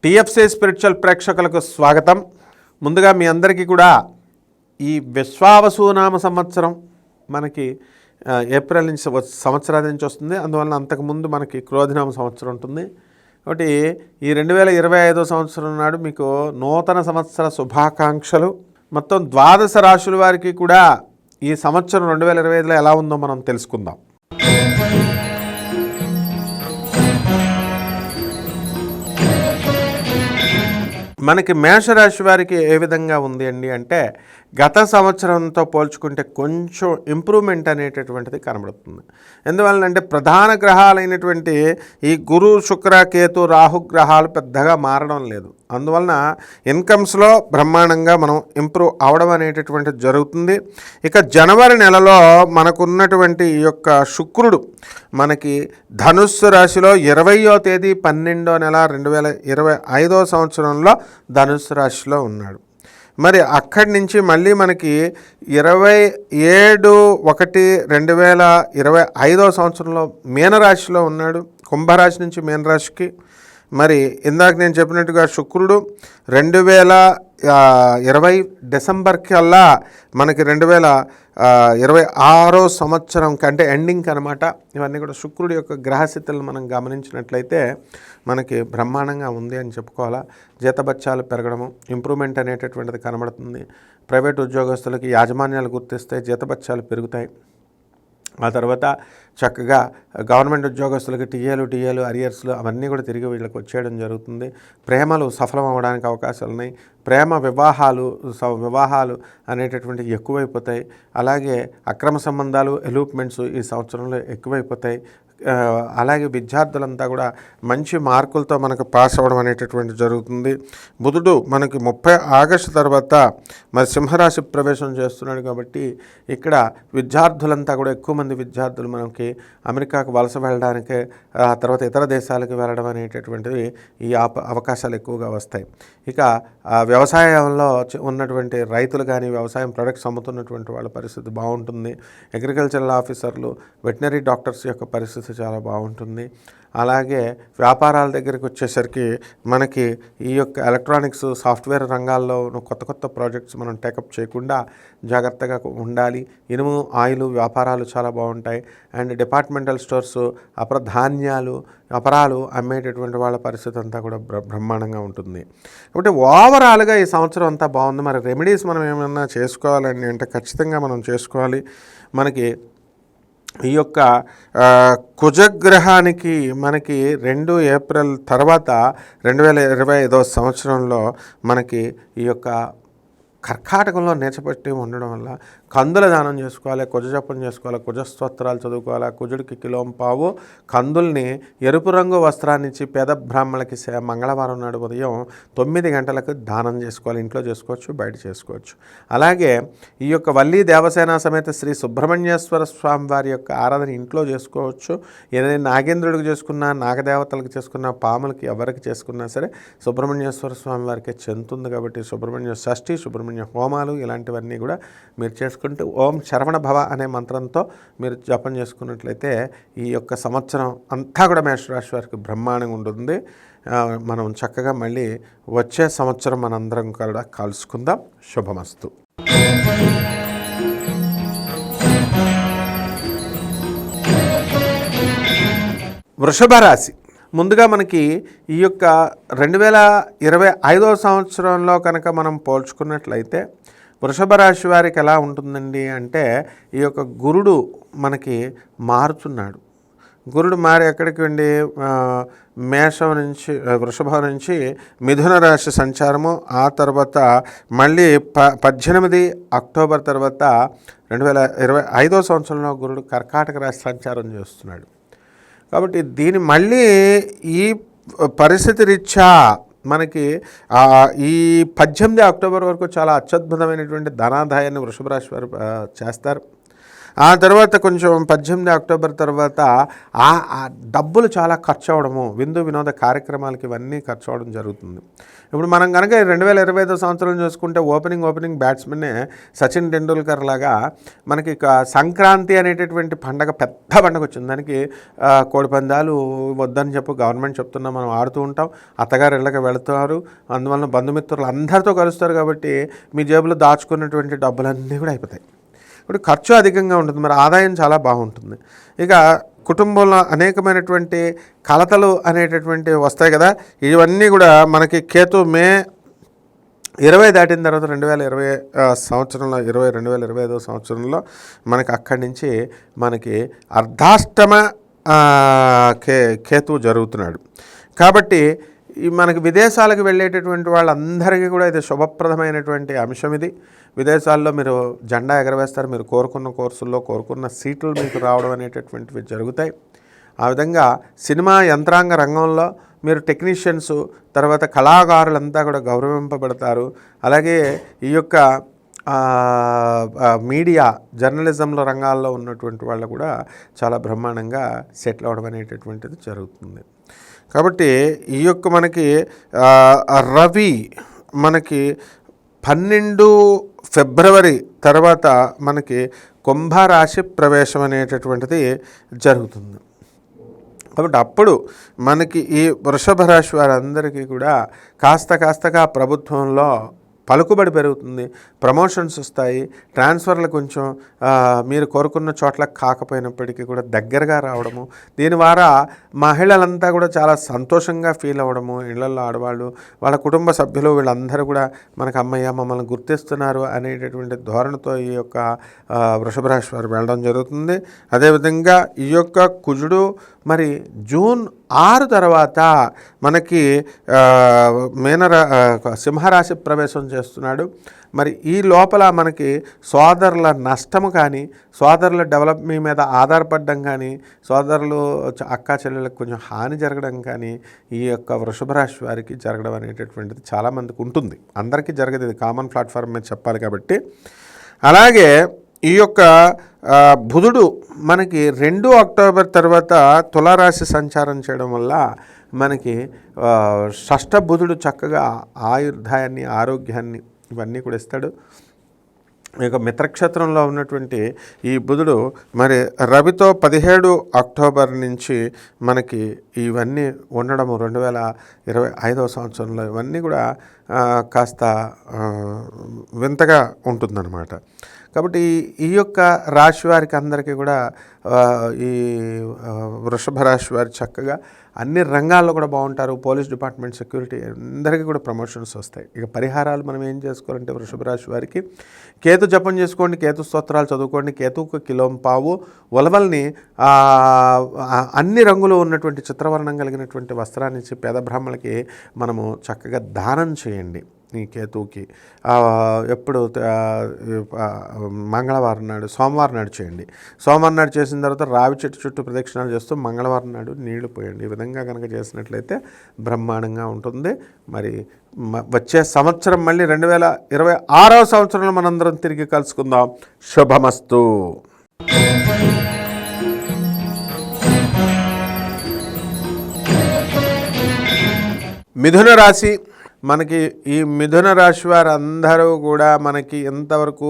TFC spiritual ప్రేక్షకులకు స్వాగతం. ముందుగా మీ అందరికీ కూడా ఈ విశ్వావసునామ సంవత్సరం మనకి ఏప్రిల్ నుంచి సంవత్సరాది నుంచి వస్తుంది. అందువలన అంతకుముందు మనకి క్రోధినామ సంవత్సరం ఉంటుంది. కాబట్టి ఈ 2025 సంవత్సరం నాడు మీకు నూతన సంవత్సర శుభాకాంక్షలు. మొత్తం 12 రాశుల వారికి కూడా ఈ సంవత్సరం 2025లో ఎలా ఉందో మనం తెలుసుకుందాం. మనకి మేషరాశి వారికి ఏ విధంగా ఉంది అండి అంటే, గత సంవత్సరంతో పోల్చుకుంటే కొంచెం ఇంప్రూవ్మెంట్ అనేటటువంటిది కనబడుతుంది. ఎందువలనంటే ప్రధాన గ్రహాలైనటువంటి ఈ గురు, శుక్ర, కేతు, రాహు గ్రహాలు పెద్దగా మారడం లేదు. అందువలన ఇన్కమ్స్లో బ్రహ్మాండంగా మనం ఇంప్రూవ్ అవడం అనేటటువంటిది జరుగుతుంది. ఇక జనవరి నెలలో మనకున్నటువంటి ఈ యొక్క శుక్రుడు మనకి ధనుస్సు రాశిలో 20వ తేదీ 12వ నెల 2025 సంవత్సరంలో ధనుస్సు రాశిలో ఉన్నాడు. మరి అక్కడి నుంచి మళ్ళీ మనకి 27/1/2025 సంవత్సరంలో మీనరాశిలో ఉన్నాడు. కుంభరాశి నుంచి మీనరాశికి. మరి ఇందాక నేను చెప్పినట్టుగా శుక్రుడు 2020 డిసెంబర్ కల్లా మనకి 2026 సంవత్సరం కంటే ఎండింగ్ అనమాట. ఇవన్నీ కూడా శుక్రుడి యొక్క గ్రహస్థితులను మనం గమనించినట్లయితే మనకి బ్రహ్మాండంగా ఉంది అని చెప్పుకోవాలా. జీతబత్యాలు పెరగడము, ఇంప్రూవ్మెంట్ అనేటటువంటిది కనబడుతుంది. ప్రైవేట్ ఉద్యోగస్తులకి యాజమాన్యాలు గుర్తిస్తే జీతబత్యాలు పెరుగుతాయి. ఆ తర్వాత చక్కగా గవర్నమెంట్ ఉద్యోగస్తులకి టీఏలు అరియర్స్లు అవన్నీ కూడా తిరిగి వీళ్ళకి వచ్చేయడం జరుగుతుంది. ప్రేమలు సఫలం అవ్వడానికి అవకాశాలు ఉన్నాయి. ప్రేమ వివాహాలు అనేటటువంటివి ఎక్కువైపోతాయి. అలాగే అక్రమ సంబంధాలు, ఎలూప్మెంట్స్ ఈ సంవత్సరంలో ఎక్కువైపోతాయి. అలాగే విద్యార్థులంతా కూడా మంచి మార్కులతో మనకు పాస్ అవ్వడం అనేటటువంటి జరుగుతుంది. బుధుడు మనకి 30 ఆగస్టు తర్వాత మరి సింహరాశి ప్రవేశం చేస్తున్నాడు. కాబట్టి ఇక్కడ విద్యార్థులంతా కూడా ఎక్కువ మంది విద్యార్థులు మనకి అమెరికాకు వలస వెళ్ళడానికి, ఆ తర్వాత ఇతర దేశాలకు వెళ్ళడం అనేటటువంటివి ఈ అవకాశాలు ఎక్కువగా వస్తాయి. ఇక వ్యవసాయంలో ఉన్నటువంటి రైతులు కానీ, వ్యవసాయం ప్రొడక్ట్స్ అమ్ముతున్నటువంటి వాళ్ళ పరిస్థితి బాగుంటుంది. అగ్రికల్చరల్ ఆఫీసర్లు, వెటనరీ డాక్టర్స్ యొక్క పరిస్థితి చాలా బాగుంటుంది. అలాగే వ్యాపారాల దగ్గరికి వచ్చేసరికి మనకి ఈ యొక్క ఎలక్ట్రానిక్స్, సాఫ్ట్వేర్ రంగాల్లో కొత్త ప్రాజెక్ట్స్ మనం టేకప్ చేయకుండా జాగ్రత్తగా ఉండాలి. ఇనుము, ఆయిల్ వ్యాపారాలు చాలా బాగుంటాయి. అండ్ డిపార్ట్మెంటల్ స్టోర్స్, అపరాధాన్యాలు, అపరాలు అమ్మేటటువంటి వాళ్ళ పరిస్థితి అంతా కూడా బ్రహ్మాండంగా ఉంటుంది. కాబట్టి ఓవరాల్గా ఈ సంవత్సరం అంతా బాగుంది. మరి రెమెడీస్ మనం ఏమైనా చేసుకోవాలని అంటే ఖచ్చితంగా మనం చేసుకోవాలి. మనకి ఈ యొక్క కుజగ్రహానికి మనకి 2 ఏప్రిల్ తర్వాత 2025 సంవత్సరంలో మనకి ఈ యొక్క కర్కాటకంలో నేర్చబట్టి ఉండడం వల్ల కందుల దానం చేసుకోవాలి, కుజ జపం చేసుకోవాలి, కుజ స్తోత్రాలు చదువుకోవాలి. కుజుడికి కిలోంపావు కందుల్ని ఎరుపు రంగు వస్త్రాన్ని ఇచ్చి పేద బ్రాహ్మణులకి మంగళవారం నాడు ఉదయం 9 గంటలకు దానం చేసుకోవాలి. ఇంట్లో చేసుకోవచ్చు, బయట చేసుకోవచ్చు. అలాగే ఈ యొక్క వల్లీ దేవసేన సమేత శ్రీ సుబ్రహ్మణ్యేశ్వర స్వామి వారి యొక్క ఆరాధన ఇంట్లో చేసుకోవచ్చు. ఏదైనా నాగేంద్రుడికి చేసుకున్నా, నాగదేవతలకు చేసుకున్నా, పాములకి ఎవరికి చేసుకున్నా సరే సుబ్రహ్మణ్యేశ్వర స్వామి వారికి చెందుతుంది. కాబట్టి సుబ్రహ్మణ్య షష్ఠి, సుబ్రహ్మణ్య హోమాలు ఇలాంటివన్నీ కూడా మీరు చేసుకుంటూ ఓం శరవణ భవ అనే మంత్రంతో మీరు జపం చేసుకున్నట్లయితే ఈ యొక్క సంవత్సరం అంతా కూడా మేషరాశి వారికి బ్రహ్మాండంగా ఉంటుంది. మనం చక్కగా మళ్ళీ వచ్చే సంవత్సరం మనందరం కూడా కలుసుకుందాం. శుభమస్తు. వృషభ రాశి. ముందుగా మనకి ఈ యొక్క 2025 సంవత్సరంలో కనుక మనం పోల్చుకున్నట్లయితే వృషభ రాశి వారికి ఎలా ఉంటుందండి అంటే, ఈ యొక్క గురుడు మనకి మారుతున్నాడు. గురుడు మారి ఎక్కడికి వెళ్ళి మేషం నుంచి, వృషభం నుంచి మిథున రాశి సంచారము, ఆ తర్వాత మళ్ళీ 18 అక్టోబర్ తర్వాత 2025 సంవత్సరంలో గురుడు కర్కాటక రాశి సంచారం చేస్తున్నాడు. కాబట్టి దీని మళ్ళీ ఈ పరిస్థితి రీత్యా మనకి ఈ 18 అక్టోబర్ వరకు చాలా అత్యద్భుతమైనటువంటి ధనాదాయాన్ని వృషభ రాశి వారు చేస్తారు. ఆ తర్వాత కొంచెం 18 అక్టోబర్ తర్వాత ఆ డబ్బులు చాలా ఖర్చు అవ్వడము, విందు వినోద కార్యక్రమాలకి ఇవన్నీ ఖర్చు అవ్వడం జరుగుతుంది. ఇప్పుడు మనం కనుక 2025 సంవత్సరం చూసుకుంటే ఓపెనింగ్ బ్యాట్స్మెన్నే సచిన్ టెండూల్కర్ లాగా మనకి సంక్రాంతి అనేటటువంటి పెద్ద పండగ వచ్చింది. దానికి కోడిపందాలు వద్దని గవర్నమెంట్ చెప్తున్నా మనం ఆడుతూ ఉంటాం. అత్తగారు ఇళ్ళకి వెళుతారు, అందువలన బంధుమిత్రులు అందరితో కలుస్తారు. కాబట్టి మీ జేబులో దాచుకున్నటువంటి డబ్బులన్నీ కూడా అయిపోతాయి. ఇప్పుడు ఖర్చు అధికంగా ఉంటుంది, మరి ఆదాయం చాలా బాగుంటుంది. ఇక కుటుంబంలో అనేకమైనటువంటి కలతలు అనేటటువంటివి వస్తాయి కదా. ఇవన్నీ కూడా మనకి కేతు మే 20 దాటిన తర్వాత 2020 సంవత్సరంలో 2025 సంవత్సరంలో మనకి అక్కడి నుంచి మనకి అర్ధాష్టమ కేతువు జరుగుతున్నాడు. కాబట్టి మనకి విదేశాలకు వెళ్ళేటటువంటి వాళ్ళందరికీ కూడా ఇది శుభప్రదమైనటువంటి అంశం. ఇది విదేశాల్లో మీరు జెండా ఎగరవేస్తారు, మీరు కోరుకున్న కోర్సుల్లో కోరుకున్న సీట్లు మీకు రావడం అనేటటువంటివి జరుగుతాయి. ఆ విధంగా సినిమా యంత్రాంగ రంగంలో మీరు టెక్నీషియన్స్, తర్వాత కళాకారులంతా కూడా గౌరవింపబడతారు. అలాగే ఈ యొక్క మీడియా జర్నలిజంలో రంగాల్లో ఉన్నటువంటి వాళ్ళు కూడా చాలా బ్రహ్మాండంగా సెటిల్ అవ్వడం అనేటటువంటిది జరుగుతుంది. కాబట్టి ఈ యొక్క మనకి రవి మనకి 12 ఫిబ్రవరి తర్వాత మనకి కుంభరాశి ప్రవేశం అనేటటువంటిది జరుగుతుంది. కాబట్టి అప్పుడు మనకి ఈ వృషభ రాశి వారందరికీ కూడా కాస్తగా ప్రభుత్వంలో పలుకుబడి పెరుగుతుంది, ప్రమోషన్స్ వస్తాయి, ట్రాన్స్ఫర్లు కొంచెం మీరు కోరుకున్న చోట్ల కాకపోయినప్పటికీ కూడా దగ్గరగా రావడము, దీని ద్వారా మహిళలంతా కూడా చాలా సంతోషంగా ఫీల్ అవ్వడము, ఇళ్లలో ఆడవాళ్ళు వాళ్ళ కుటుంబ సభ్యులు వీళ్ళందరూ కూడా మనకు అమ్మయ్య మమ్మల్ని గుర్తిస్తున్నారు అనేటటువంటి ధోరణితో ఈ యొక్క వృషభ రాశి వారు వెళ్ళడం జరుగుతుంది. అదేవిధంగా ఈ యొక్క కుజుడు మరి జూన్ 6 తర్వాత మనకి సింహరాశి ప్రవేశం చేస్తున్నాడు. మరి ఈ లోపల మనకి సోదరుల నష్టము కానీ, సోదరుల డెవలప్మెంట్ మీద ఆధారపడడం కానీ, సోదరులు అక్కా చెల్లెలకు కొంచెం హాని జరగడం కానీ ఈ యొక్క వృషభ రాశి వారికి జరగడం అనేటటువంటిది చాలామందికి ఉంటుంది. అందరికీ జరగదు, ఇది కామన్ ప్లాట్ఫామ్ మీద చెప్పాలి కాబట్టి. అలాగే ఈ యొక్క బుధుడు మనకి 2 అక్టోబర్ తర్వాత తులారాశి సంచారం చేయడం వల్ల మనకి షష్ఠ బుధుడు చక్కగా ఆయుర్దాయాన్ని, ఆరోగ్యాన్ని ఇవన్నీ కూడా ఇస్తాడు. ఇక మిత్రక్షేత్రంలో ఉన్నటువంటి ఈ బుధుడు మరి రవితో 17 అక్టోబర్ నుంచి మనకి ఇవన్నీ ఉండడము 2025 సంవత్సరంలో ఇవన్నీ కూడా కాస్త వింతగా ఉంటుందన్నమాట. కాబట్టి ఈ యొక్క రాశి వారికి అందరికీ కూడా ఈ వృషభ రాశి వారు చక్కగా అన్ని రంగాల్లో కూడా బాగుంటారు. పోలీస్ డిపార్ట్మెంట్, సెక్యూరిటీ అందరికీ కూడా ప్రమోషన్స్ వస్తాయి. ఇక పరిహారాలు మనం ఏం చేసుకోవాలంటే వృషభ రాశి వారికి కేతు జపం చేసుకోండి, కేతు స్తోత్రాలు చదువుకోండి, కేతుకు కిలోంపావు ఉలవల్ని అన్ని రంగులు ఉన్నటువంటి చిత్రవర్ణం కలిగినటువంటి వస్త్రాన్ని ఇచ్చి పేద బ్రాహ్మణులకి మనము చక్కగా దానం చేయండి. ఈ కేతువుకి ఎప్పుడు మంగళవారం నాడు, సోమవారం నాడు చేయండి. సోమవారం నాడు చేసిన తర్వాత రావి చెట్టు చుట్టూ ప్రదక్షిణాలు చేస్తూ మంగళవారం నాడు నీళ్లు పోయండి. ఈ విధంగా కనుక చేసినట్లయితే బ్రహ్మాండంగా ఉంటుంది. మరి వచ్చే సంవత్సరం మళ్ళీ 2026 సంవత్సరంలో మనందరం తిరిగి కలుసుకుందాం. శుభమస్తు. మిథున రాశి మనకి ఈ మిథున రాశి వారందరూ కూడా మనకి ఎంతవరకు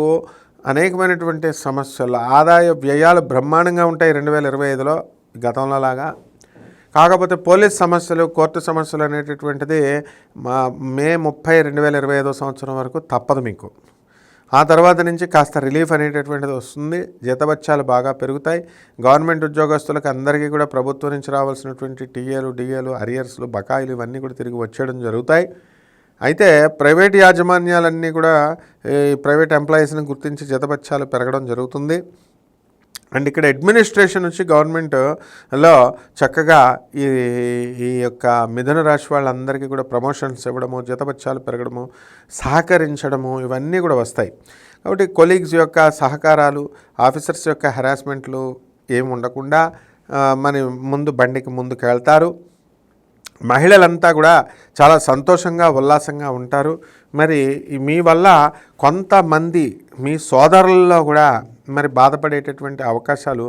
అనేకమైనటువంటి సమస్యలు, ఆదాయ వ్యయాలు బ్రహ్మాండంగా ఉంటాయి 2025లో గతంలో లాగా. కాకపోతే పోలీస్ సమస్యలు, కోర్టు సమస్యలు అనేటటువంటిది మే 30, 2025 సంవత్సరం వరకు తప్పదు మీకు. ఆ తర్వాత నుంచి కాస్త రిలీఫ్ అనేటటువంటిది వస్తుంది. జీతభత్యాలు బాగా పెరుగుతాయి. గవర్నమెంట్ ఉద్యోగస్తులకు అందరికీ కూడా ప్రభుత్వం నుంచి రావాల్సినటువంటి టీఏలు, డిఏలు, అరియర్స్లు, బకాయిలు ఇవన్నీ కూడా తిరిగి వచ్చేయడం జరుగుతాయి. అయితే ప్రైవేట్ యాజమాన్యాలన్నీ కూడా ఈ ప్రైవేట్ ఎంప్లాయీస్ని గుర్తించి జీతభత్యాలు పెరగడం జరుగుతుంది. అండ్ ఇక్కడ అడ్మినిస్ట్రేషన్ నుంచి గవర్నమెంట్లో చక్కగా ఈ యొక్క మిథున రాశి వాళ్ళందరికీ కూడా ప్రమోషన్స్ ఇవ్వడము, జీతభత్యాలు పెరగడము, సహకరించడము ఇవన్నీ కూడా వస్తాయి. కాబట్టి కొలీగ్స్ యొక్క సహకారాలు, ఆఫీసర్స్ యొక్క హెరాస్మెంట్లు ఏమి ఉండకుండా మన బండికి ముందుకు వెళ్తారు. మహిళలంతా కూడా చాలా సంతోషంగా, ఉల్లాసంగా ఉంటారు. మరి మీ వల్ల కొంతమంది మీ సోదరుల్లో కూడా మరి బాధపడేటటువంటి అవకాశాలు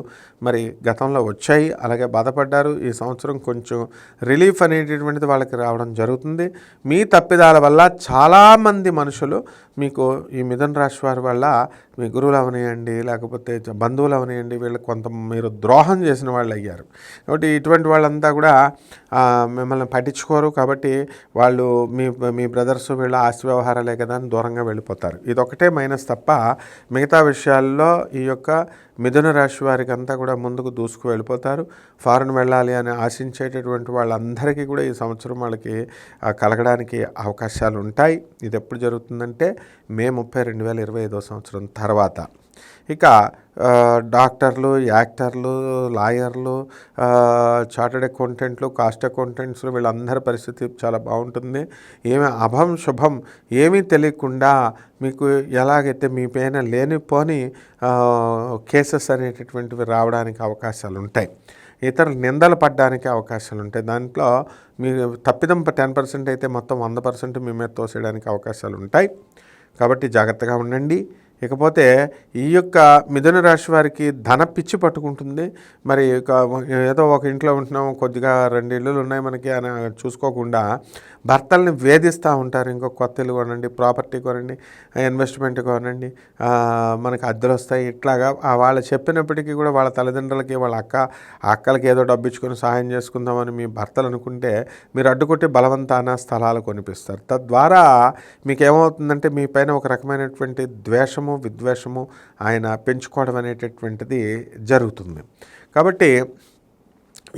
మరి గతంలో వచ్చాయి, అలాగే బాధపడ్డారు. ఈ సంవత్సరం కొంచెం రిలీఫ్ అనేటటువంటిది వాళ్ళకి రావడం జరుగుతుంది. మీ తప్పిదాల వల్ల చాలామంది మనుషులు మీకు ఈ మిథున రాశి వారి వల్ల మీ గురువులు అవనియండి, లేకపోతే బంధువులు అవనియండి, వీళ్ళకి కొంత మీరు ద్రోహం చేసిన వాళ్ళు అయ్యారు. కాబట్టి ఇటువంటి వాళ్ళంతా కూడా మిమ్మల్ని పట్టించుకోరు. కాబట్టి వాళ్ళు మీ బ్రదర్స్ వీళ్ళ ఆస్తి వ్యవహారాలే కదా అని దూరంగా వెళ్ళిపోతారు. ఇదొకటే మైనస్ తప్ప మిగతా విషయాల్లో ఈ యొక్క మిథున రాశి వారికి అంతా కూడా ముందుకు దూసుకు వెళ్ళిపోతారు. ఫారెన్ వెళ్ళాలి అని ఆశించేటటువంటి వాళ్ళందరికీ కూడా ఈ సంవత్సరం వాళ్ళకి కలగడానికి అవకాశాలు ఉంటాయి. ఇది ఎప్పుడు జరుగుతుందంటే మే 30, 2025 సంవత్సరం తర్వాత. ఇక డాక్టర్లు, యాక్టర్లు, లాయర్లు, చార్టెడ్ అకౌంటెంట్లు, కాస్ట్ అకౌంటెంట్స్ వీళ్ళందరి పరిస్థితి చాలా బాగుంటుంది. ఏమి అభం శుభం ఏమీ తెలియకుండా మీకు ఎలాగైతే మీ పైన లేనిపోని కేసెస్ అనేటటువంటివి రావడానికి అవకాశాలు ఉంటాయి. ఇతర నిందలు పడడానికి అవకాశాలు ఉంటాయి. దాంట్లో మీ తప్పిదం 10% అయితే మొత్తం 100% మీ మీద తోసేయడానికి అవకాశాలు ఉంటాయి. కాబట్టి జాగ్రత్తగా ఉండండి. ఇకపోతే ఈ యొక్క మిథున రాశి వారికి ధన పిచ్చి పట్టుకుంటుంది. మరి ఏదో ఒక ఇంట్లో ఉంటున్నాము, కొద్దిగా 2 ఇళ్ళు ఉన్నాయి మనకి అని చూసుకోకుండా భర్తల్ని వేధిస్తూ ఉంటారు. ఇంకో కొత్త ఇల్లు కొనండి, ప్రాపర్టీ కొనండి, ఇన్వెస్ట్మెంట్ కొనండి, మనకి అద్దెలు వస్తాయి. ఇట్లాగా వాళ్ళు చెప్పినప్పటికీ కూడా వాళ్ళ తల్లిదండ్రులకి, వాళ్ళ అక్కలకి ఏదో డబ్బు ఇచ్చుకొని సహాయం చేసుకుందామని మీ భర్తలు అనుకుంటే మీరు అడ్డుకొట్టి బలవంతాన స్థలాలు కొనిపిస్తారు. తద్వారా మీకు ఏమవుతుందంటే మీ పైన ఒక రకమైనటువంటి ద్వేషము, విద్వేషము ఆయన పెంచుకోవడం అనేటటువంటిది జరుగుతుంది. కాబట్టి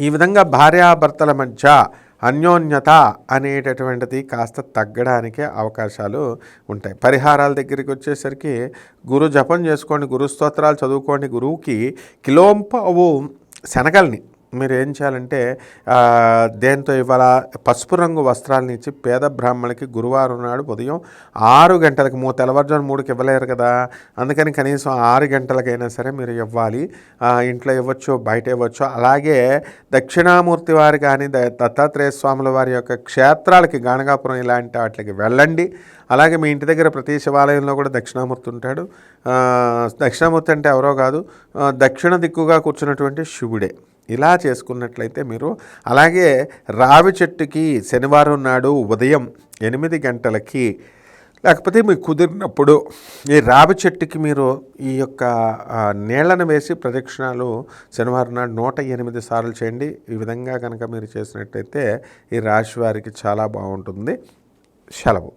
ఈ విధంగా భార్యాభర్తల మధ్య అన్యోన్యత అనేటటువంటిది కాస్త తగ్గడానికి అవకాశాలు ఉంటాయి. పరిహారాల దగ్గరికి వచ్చేసరికి గురు జపం చేసుకోండి, గురు స్తోత్రాలు చదువుకోండి. గురువుకి కిలోంపావు శనగల్ని మీరు ఏం చేయాలంటే దేంతో ఇవాళ పసుపు రంగు వస్త్రాలను ఇచ్చి పేద బ్రాహ్మణులకి గురువారం నాడు ఉదయం 6 గంటలకు, తెల్లవారుజాము 3కి ఇవ్వలేరు కదా, అందుకని కనీసం 6 గంటలకైనా సరే మీరు ఇవ్వాలి. ఇంట్లో ఇవ్వచ్చు, బయట ఇవ్వచ్చు. అలాగే దక్షిణామూర్తి వారి కానీ దత్తాత్రేయ స్వాముల వారి యొక్క క్షేత్రాలకి, గాణగాపురం ఇలాంటి వాటికి వెళ్ళండి. అలాగే మీ ఇంటి దగ్గర ప్రతి శివాలయంలో కూడా దక్షిణామూర్తి ఉంటాడు. దక్షిణామూర్తి అంటే ఎవరో కాదు, దక్షిణ దిక్కుగా కూర్చున్నటువంటి శివుడే. ఇలా చేసుకున్నట్లయితే మీరు, అలాగే రావి చెట్టుకి శనివారం నాడు ఉదయం 8 గంటలకి, లేకపోతే మీకు కుదిరినప్పుడు ఈ రావి చెట్టుకి మీరు ఈ యొక్క నీళ్లను వేసి ప్రదక్షిణాలు శనివారం నాడు 108 సార్లు చేయండి. ఈ విధంగా కనుక మీరు చేసినట్లయితే ఈ రాశి వారికి చాలా బాగుంటుంది. సెలవు.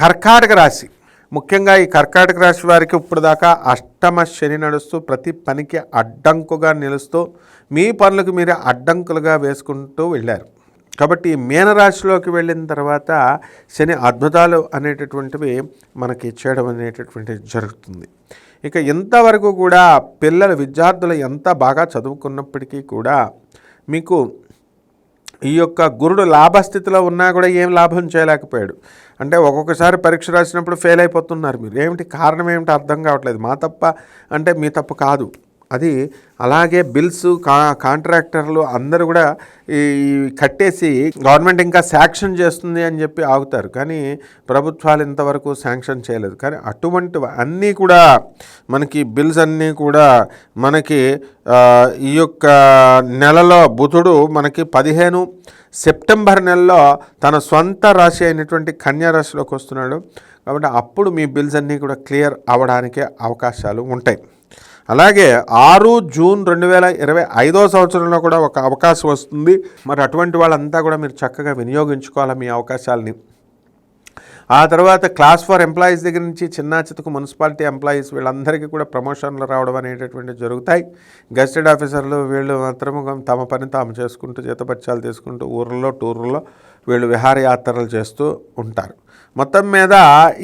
కర్కాటక రాశి, ముఖ్యంగా ఈ కర్కాటక రాశి వారికి ఇప్పుడు దాకా అష్టమ శని నడుస్తూ ప్రతి పనికి అడ్డంకుగా నిలుస్తూ మీ పనులకు మీరే అడ్డంకులుగా వేసుకుంటూ వెళ్ళారు. కాబట్టి మీనరాశిలోకి వెళ్ళిన తర్వాత శని అద్భుతాలు అనేటటువంటివి మనకి చేయడం అనేటటువంటిది జరుగుతుంది. ఇక ఇంతవరకు కూడా విద్యార్థులు ఎంత బాగా చదువుకున్నప్పటికీ కూడా మీకు ఈ యొక్క గురుడు లాభస్థితిలో ఉన్నా కూడా ఏం లాభం చేయలేకపోయాడు. అంటే ఒక్కొక్కసారి పరీక్ష రాసినప్పుడు ఫెయిల్ అయిపోతున్నారు. మీరు ఏమిటి కారణం ఏమిటి అర్థం కావట్లేదు. మా తప్ప అంటే మీ తప్పు కాదు అది. అలాగే బిల్స్, కాంట్రాక్టర్లు అందరూ కూడా ఈ కట్టేసి గవర్నమెంట్ ఇంకా శాంక్షన్ చేస్తుంది అని చెప్పి ఆగుతారు. కానీ ప్రభుత్వాలు ఇంతవరకు శాంక్షన్ చేయలేదు. కానీ అటువంటి అన్నీ కూడా మనకి బిల్స్ అన్నీ కూడా మనకి ఈ యొక్క నెలలో బుధుడు మనకి 15 సెప్టెంబర్ నెలలో తన సొంత రాశి అయినటువంటి కన్యా రాశిలోకి వస్తున్నాడు. కాబట్టి అప్పుడు మీ బిల్స్ అన్నీ కూడా క్లియర్ అవ్వడానికి అవకాశాలు ఉంటాయి. అలాగే 6 జూన్ 2025 సంవత్సరంలో కూడా ఒక అవకాశం వస్తుంది. మరి అటువంటి వాళ్ళంతా కూడా మీరు చక్కగా వినియోగించుకోవాలి మీ అవకాశాలని. ఆ తర్వాత క్లాస్ 4 ఎంప్లాయీస్ దగ్గర నుంచి చిన్న చితకు మున్సిపాలిటీ ఎంప్లాయీస్ వీళ్ళందరికీ కూడా ప్రమోషన్లు రావడం అనేటటువంటివి జరుగుతాయి. గెస్టెడ్ ఆఫీసర్లు వీళ్ళు మాత్రం తమ పని తాము చేసుకుంటూ జీతపత్యాలు తీసుకుంటూ ఊర్లో టూర్లో వీళ్ళు విహారయాత్రలు చేస్తూ ఉంటారు. మొత్తం మీద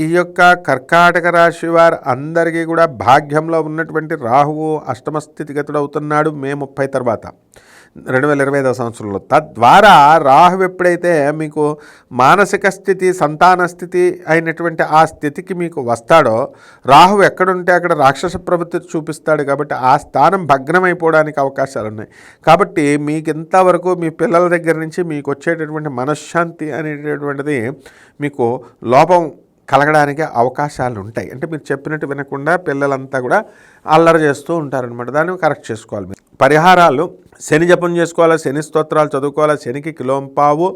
ఈ యొక్క కర్కాటక రాశి వారు అందరికీ కూడా భాగ్యంలో ఉన్నటువంటి రాహువు అష్టమ స్థితిగతుడు అవుతున్నాడు మే 30 తర్వాత. 2025వ సంవత్సరంలో. తద్వారా రాహు ఎప్పుడైతే మీకు మానసిక స్థితి, సంతాన స్థితి అయినటువంటి ఆ స్థితికి మీకు వస్తాడో, రాహు ఎక్కడుంటే అక్కడ రాక్షస ప్రవృత్తి చూపిస్తాడు. కాబట్టి ఆ స్థానం భగ్నమైపోవడానికి అవకాశాలు ఉన్నాయి. కాబట్టి మీకు ఇంతవరకు మీ పిల్లల దగ్గర నుంచి మీకు వచ్చేటటువంటి మనశ్శాంతి అనేటటువంటిది మీకు లోపం కలగడానికి అవకాశాలు ఉంటాయి. అంటే మీరు చెప్పినట్టు వినకుండా పిల్లలంతా కూడా అల్లరి చేస్తూ ఉంటారనమాట. దాన్ని కరెక్ట్ చేసుకోవాలి. మీరు పరిహారాలు: శని జపం చేసుకోవాలా, శని స్తోత్రాలు చదువుకోవాలా, శనికి కిలోంపావు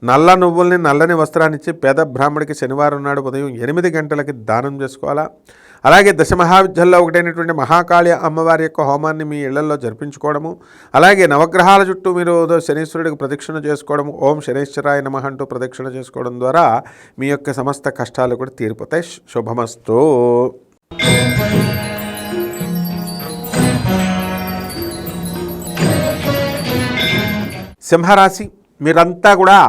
నల్ల నువ్వుల్ని, నల్లని వస్త్రాన్ని ఇచ్చి పేద బ్రాహ్మడికి శనివారం నాడు ఉదయం 8 గంటలకి దానం చేసుకోవాలా. అలాగే దశమహావిద్యల్లో ఒకటైనటువంటి మహాకాళి అమ్మవారి యొక్క హోమాన్ని మీ ఇళ్లలో జరిపించుకోవడము, అలాగే నవగ్రహాల చుట్టూ మీరు శనీశ్వరుడికి ప్రదక్షిణ చేసుకోవడము, ఓం శనైశ్వరాయ నమః అంటూ ప్రదక్షిణ చేసుకోవడం ద్వారా మీ యొక్క సమస్త కష్టాలు కూడా తీరిపోతాయి. శుభమస్తు. సింహరాశి, మీరంతా కూడా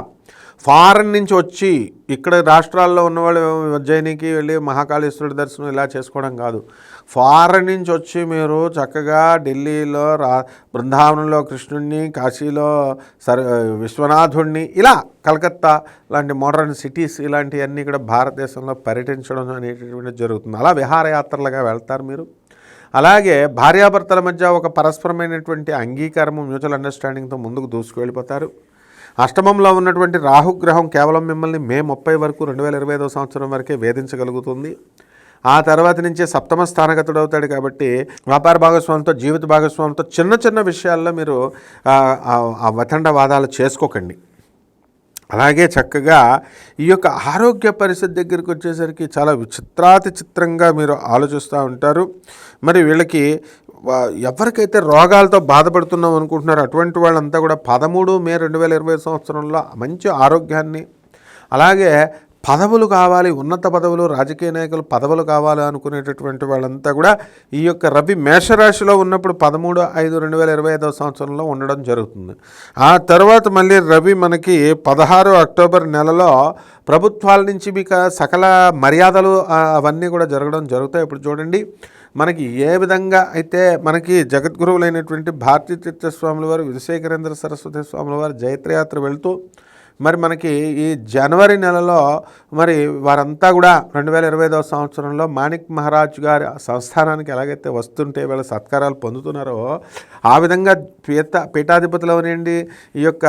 ఫారెన్ నుంచి వచ్చి ఇక్కడ రాష్ట్రాల్లో ఉన్నవాళ్ళు ఉజ్జయినికి వెళ్ళి మహాకాళేశ్వరుడి దర్శనం ఇలా చేసుకోవడం కాదు. ఫారెన్ నుంచి వచ్చి మీరు చక్కగా ఢిల్లీలో బృందావనంలో కృష్ణుడిని, కాశీలో విశ్వనాథుడిని, ఇలా కలకత్తా లాంటి మోడర్న్ సిటీస్ ఇలాంటివన్నీ కూడా భారతదేశంలో పర్యటించడం అనేటటువంటిది జరుగుతుంది. అలా విహారయాత్రలుగా వెళ్తారు మీరు. అలాగే భార్యాభర్తల మధ్య ఒక పరస్పరమైనటువంటి అంగీకారము, మ్యూచువల్ అండర్స్టాండింగ్తో ముందుకు దూసుకువెళ్ళిపోతారు. అష్టమంలో ఉన్నటువంటి రాహుగ్రహం కేవలం మిమ్మల్ని మే 30 వరకు 2025వ సంవత్సరం వరకే వేధించగలుగుతుంది. ఆ తర్వాత నుంచే సప్తమ స్థానగతుడు అవుతాడు. కాబట్టి వ్యాపార భాగస్వామితో, జీవిత భాగస్వామితో చిన్న చిన్న విషయాల్లో మీరు వతండవాదాలు చేసుకోకండి. అలాగే చక్కగా ఈ యొక్క ఆరోగ్య పరిస్థితి దగ్గరికి వచ్చేసరికి చాలా చిత్రంగా మీరు ఆలోచిస్తూ ఉంటారు. మరి వీళ్ళకి ఎవరికైతే రోగాలతో బాధపడుతున్నాం అనుకుంటున్నారో అటువంటి వాళ్ళంతా కూడా 13 మే 2020 సంవత్సరంలో మంచి ఆరోగ్యాన్ని, అలాగే పదవులు కావాలి, ఉన్నత పదవులు, రాజకీయ నాయకులు పదవులు కావాలి అనుకునేటటువంటి వాళ్ళంతా కూడా ఈ యొక్క రవి మేషరాశిలో ఉన్నప్పుడు 13/5/2025వ సంవత్సరంలో ఉండడం జరుగుతుంది. ఆ తర్వాత మళ్ళీ రవి మనకి 16 అక్టోబర్ నెలలో ప్రభుత్వాల నుంచి మీకు సకల మర్యాదలు అవన్నీ కూడా జరుగుతాయి. ఇప్పుడు చూడండి, మనకి ఏ విధంగా అయితే మనకి జగద్గురువులైనటువంటి భారతీ తీర్థస్వాముల వారు, విధుశేఖరేంద్ర సరస్వతి స్వాముల వారు జైత్రయాత్ర వెళుతూ మరి మనకి ఈ జనవరి నెలలో మరి వారంతా కూడా 2025వ సంవత్సరంలో మాణిక్ మహారాజ్ గారి సంస్థానానికి ఎలాగైతే వస్తుంటే వీళ్ళ సత్కారాలు పొందుతున్నారో ఆ విధంగా పీఠాధిపతులు అవనండి, ఈ యొక్క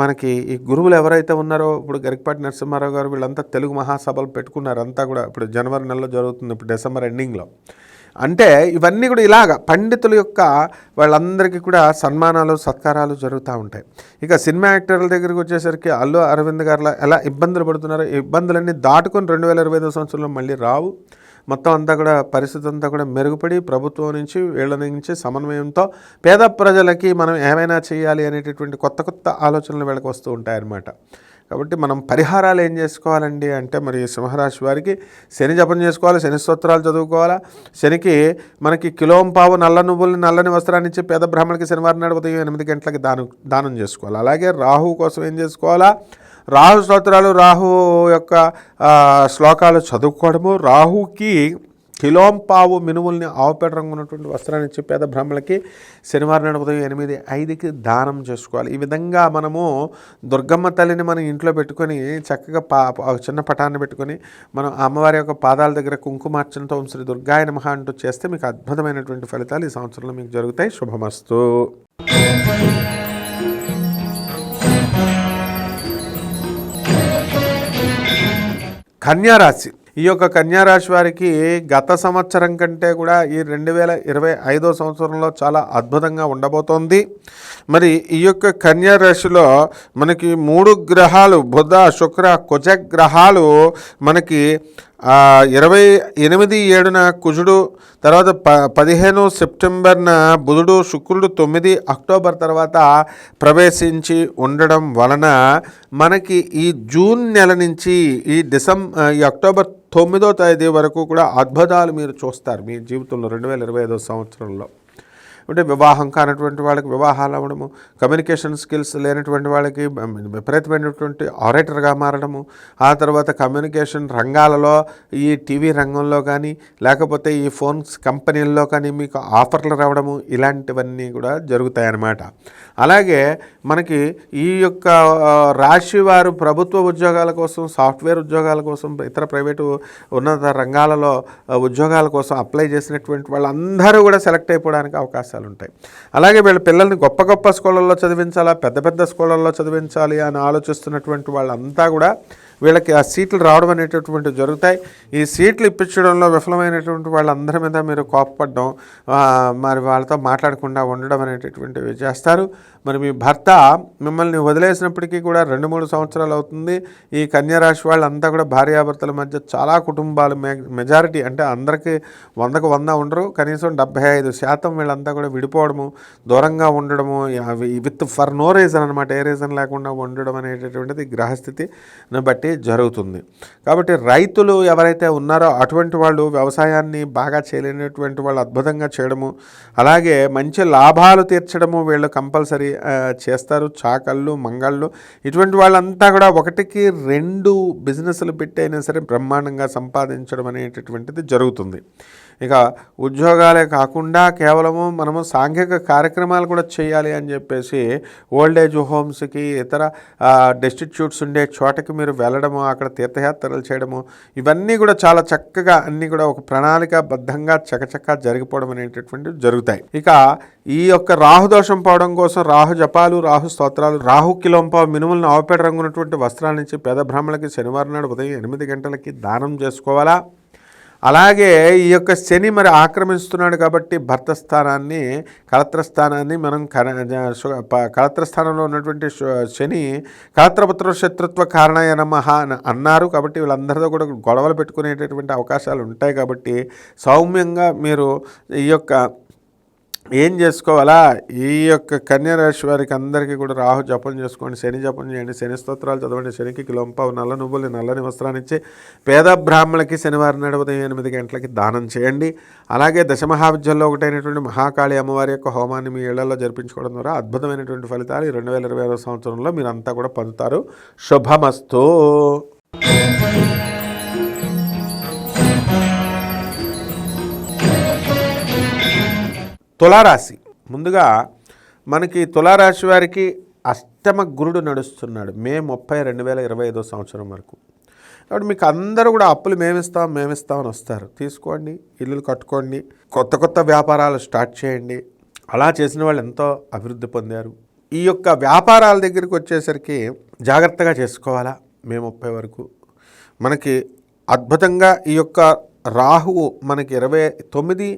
మనకి ఈ గురువులు ఎవరైతే ఉన్నారో ఇప్పుడు గరికపాటి నరసింహారావు గారు వీళ్ళంతా తెలుగు మహాసభలు పెట్టుకున్నారు. అంతా కూడా ఇప్పుడు జనవరి నెలలో జరుగుతుంది, ఇప్పుడు డిసెంబర్ ఎండింగ్లో. అంటే ఇవన్నీ కూడా ఇలాగ పండితుల యొక్క వాళ్ళందరికీ కూడా సన్మానాలు, సత్కారాలు జరుగుతూ ఉంటాయి. ఇక సినిమా యాక్టర్ల దగ్గరికి వచ్చేసరికి అల్లు అరవింద్ గారు ఎలా ఇబ్బందులు పడుతున్నారో, ఈ ఇబ్బందులన్నీ దాటుకొని 2025వ సంవత్సరంలో మళ్ళీ రావు. మొత్తం అంతా కూడా పరిస్థితి అంతా కూడా మెరుగుపడి ప్రభుత్వం నుంచి వీళ్ళ నుంచి సమన్వయంతో పేద ప్రజలకి మనం ఏమైనా చేయాలి అనేటటువంటి కొత్త ఆలోచనలు వీళ్ళకి వస్తూ ఉంటాయన్నమాట. కాబట్టి మనం పరిహారాలు ఏం చేసుకోవాలండి అంటే, మరి సింహరాశి వారికి శని జపం చేసుకోవాలి, శని స్తోత్రాలు చదువుకోవాలా, శనికి మనకి కిలోంపావు నల్ల నువ్వుల్ని, నల్లని వస్త్రాన్ని ఇచ్చి పేద బ్రాహ్మణికి శనివారం నాడు ఉదయం 8 గంటలకి దానం చేసుకోవాలి. అలాగే రాహు కోసం ఏం చేసుకోవాలా, రాహు స్తోత్రాలు, రాహు యొక్క శ్లోకాలు చదువుకోవడము, రాహుకి కిలోంపావు మినుముల్ని ఆవుపేట రంగు ఉన్నటువంటి వస్త్రాన్ని ఇచ్చి పేద బ్రాహ్మణులకి శనివారం నాడు ఉదయం 8:05కి దానం చేసుకోవాలి. ఈ విధంగా మనము దుర్గమ్మ తల్లిని మనం ఇంట్లో పెట్టుకొని చక్కగా చిన్న పటాన్ని పెట్టుకొని మనం అమ్మవారి యొక్క పాదాల దగ్గర కుంకుమార్చనతో ఓం శ్రీ దుర్గాయ నమః అంటూ చేస్తే మీకు అద్భుతమైనటువంటి ఫలితాలు ఈ సంవత్సరంలో మీకు జరుగుతాయి. శుభమస్తు. కన్యారాశి, ఈ యొక్క కన్యారాశి వారికి గత సంవత్సరం కంటే కూడా ఈ 2025వ సంవత్సరంలో చాలా అద్భుతంగా ఉండబోతోంది. మరి ఈ యొక్క కన్యారాశిలో మనకి 3 గ్రహాలు, బుధ, శుక్ర, కుజ గ్రహాలు మనకి 28/7 కుజుడు, తర్వాత 15 సెప్టెంబర్న బుధుడు, శుక్రుడు 9 అక్టోబర్ తర్వాత ప్రవేశించి ఉండడం వలన మనకి ఈ జూన్ నెల నుంచి ఈ అక్టోబర్ 9వ తేదీ వరకు కూడా అద్భుతాలు మీరు చూస్తారు మీ జీవితంలో 2025వ సంవత్సరంలో. అంటే వివాహం కానటువంటి వాళ్ళకి వివాహాలు అవ్వడము, కమ్యూనికేషన్ స్కిల్స్ లేనటువంటి వాళ్ళకి విపరీతమైనటువంటి ఆరేటర్గా మారడము, ఆ తర్వాత కమ్యూనికేషన్ రంగాలలో ఈ టీవీ రంగంలో కానీ లేకపోతే ఈ ఫోన్స్ కంపెనీల్లో కానీ మీకు ఆఫర్లు రావడము, ఇలాంటివన్నీ కూడా జరుగుతాయన్నమాట. అలాగే మనకి ఈ యొక్క రాశి వారు ప్రభుత్వ ఉద్యోగాల కోసం, సాఫ్ట్వేర్ ఉద్యోగాల కోసం, ఇతర ప్రైవేటు ఉన్నత రంగాలలో ఉద్యోగాల కోసం అప్లై చేసినటువంటి వాళ్ళందరూ కూడా సెలెక్ట్ అయిపోవడానికి అవకాశాలు ఉంటాయి. అలాగే వీళ్ళ పిల్లల్ని గొప్ప గొప్ప స్కూళ్ళల్లో చదివించాలా, పెద్ద పెద్ద స్కూళ్ళల్లో చదివించాలి అని ఆలోచిస్తున్నటువంటి వాళ్ళంతా కూడా వీళ్ళకి ఆ సీట్లు రావడం అనేటటువంటివి జరుగుతాయి. ఈ సీట్లు ఇప్పించడంలో విఫలమైనటువంటి వాళ్ళందరి మీద మీరు కోపపడడం, మరి వాళ్ళతో మాట్లాడకుండా ఉండడం అనేటటువంటివి చేస్తారు. మరి మీ భర్త మిమ్మల్ని వదిలేసినప్పటికీ కూడా 2-3 సంవత్సరాలు అవుతుంది. ఈ కన్యారాశి వాళ్ళంతా కూడా భార్యాభర్తల మధ్య చాలా కుటుంబాలు మెజారిటీ అంటే అందరికీ 100కు 100 ఉండరు, కనీసం 75% వీళ్ళంతా కూడా విడిపోవడము, దూరంగా ఉండడము, విత్ ఫర్ నో రీజన్ అనమాట, ఏ రీజన్ లేకుండా ఉండడం అనేటటువంటిది గ్రహస్థితిని బట్టి జరుగుతుంది. కాబట్టి రైతులు ఎవరైతే ఉన్నారో అటువంటి వాళ్ళు వ్యవసాయాన్ని బాగా చేయలేనటువంటి వాళ్ళు అద్భుతంగా చేయడము, అలాగే మంచి లాభాలు తీర్చడము వీళ్ళు కంపల్సరీ చేస్తారు. చాకళ్ళు, మంగళ్ళు ఇటువంటి వాళ్ళంతా కూడా 1-2 బిజినెస్లు పెట్టి అయినా సరే బ్రహ్మాండంగా సంపాదించడం అనేటటువంటిది జరుగుతుంది. ఇక ఉద్యోగాలే కాకుండా కేవలము మనము సాంఘిక కార్యక్రమాలు కూడా చేయాలి అని చెప్పేసి ఓల్డేజ్ హోమ్స్కి, ఇతర డెస్టిట్యూట్స్ ఉండే చోటకి మీరు వెళ్ళడము, అక్కడ తీర్థయాత్రలు చేయడము, ఇవన్నీ కూడా చాలా చక్కగా అన్నీ కూడా ఒక ప్రణాళికాబద్ధంగా చకచకా జరిగిపోవడం అనేటటువంటివి జరుగుతాయి. ఇక ఈ యొక్క రాహుదోషం పోవడం కోసం రాహు జపాలు, రాహు స్తోత్రాలు, రాహు కిలోంపావు మినుములను ఆవుపేట రంగున్నటువంటి వస్త్రాల నుంచి పేద బ్రాహ్మణులకి శనివారం నాడు ఉదయం 8 గంటలకి దానం చేసుకోవాలా. అలాగే ఈ యొక్క శని మరి ఆక్రమిస్తున్నాడు కాబట్టి భర్త స్థానాన్ని, కళత్రస్థానాన్ని మనం కళత్రస్థానంలో ఉన్నటువంటి శని కళత్రపుత్ర శత్రుత్వ కారణాయ నమః అని అన్నారు. కాబట్టి వీళ్ళందరితో కూడా గొడవలు పెట్టుకునేటటువంటి అవకాశాలు ఉంటాయి. కాబట్టి సౌమ్యంగా మీరు ఈ యొక్క ఏం చేసుకోవాలా, ఈ యొక్క కన్యారాశి వారికి అందరికీ కూడా రాహు జపం చేసుకోండి, శని జపం చేయండి, శని స్తోత్రాలు చదవండి, శనికి కిలోంపావు నల్ల నువ్వులు, నల్లని వస్త్రాన్నిచ్చి పేద బ్రాహ్మణులకి శనివారం నాడు ఉదయం 8 గంటలకి దానం చేయండి. అలాగే దశమహావిద్యల్లో ఒకటైనటువంటి మహాకాళి అమ్మవారి యొక్క హోమాన్ని మీ ఇళ్లలో జరిపించుకోవడం ద్వారా అద్భుతమైనటువంటి ఫలితాలు ఈ 2025 సంవత్సరంలో మీరంతా కూడా పొందుతారు. శుభమస్తు. తులారాశి. ముందుగా మనకి తులారాశి వారికి అష్టమ గురుడు నడుస్తున్నాడు మే 30, 2025 సంవత్సరం వరకు. కాబట్టి మీకు అందరూ కూడా అప్పులు మేమిస్తామని వస్తారు. తీసుకోండి, ఇల్లులు కట్టుకోండి, కొత్త కొత్త వ్యాపారాలు స్టార్ట్ చేయండి. అలా చేసిన వాళ్ళు ఎంతో అభివృద్ధి పొందారు. ఈ యొక్క వ్యాపారాల దగ్గరికి వచ్చేసరికి జాగ్రత్తగా చేసుకోవాలా. మే 30 వరకు మనకి అద్భుతంగా ఈ యొక్క రాహువు మనకి 29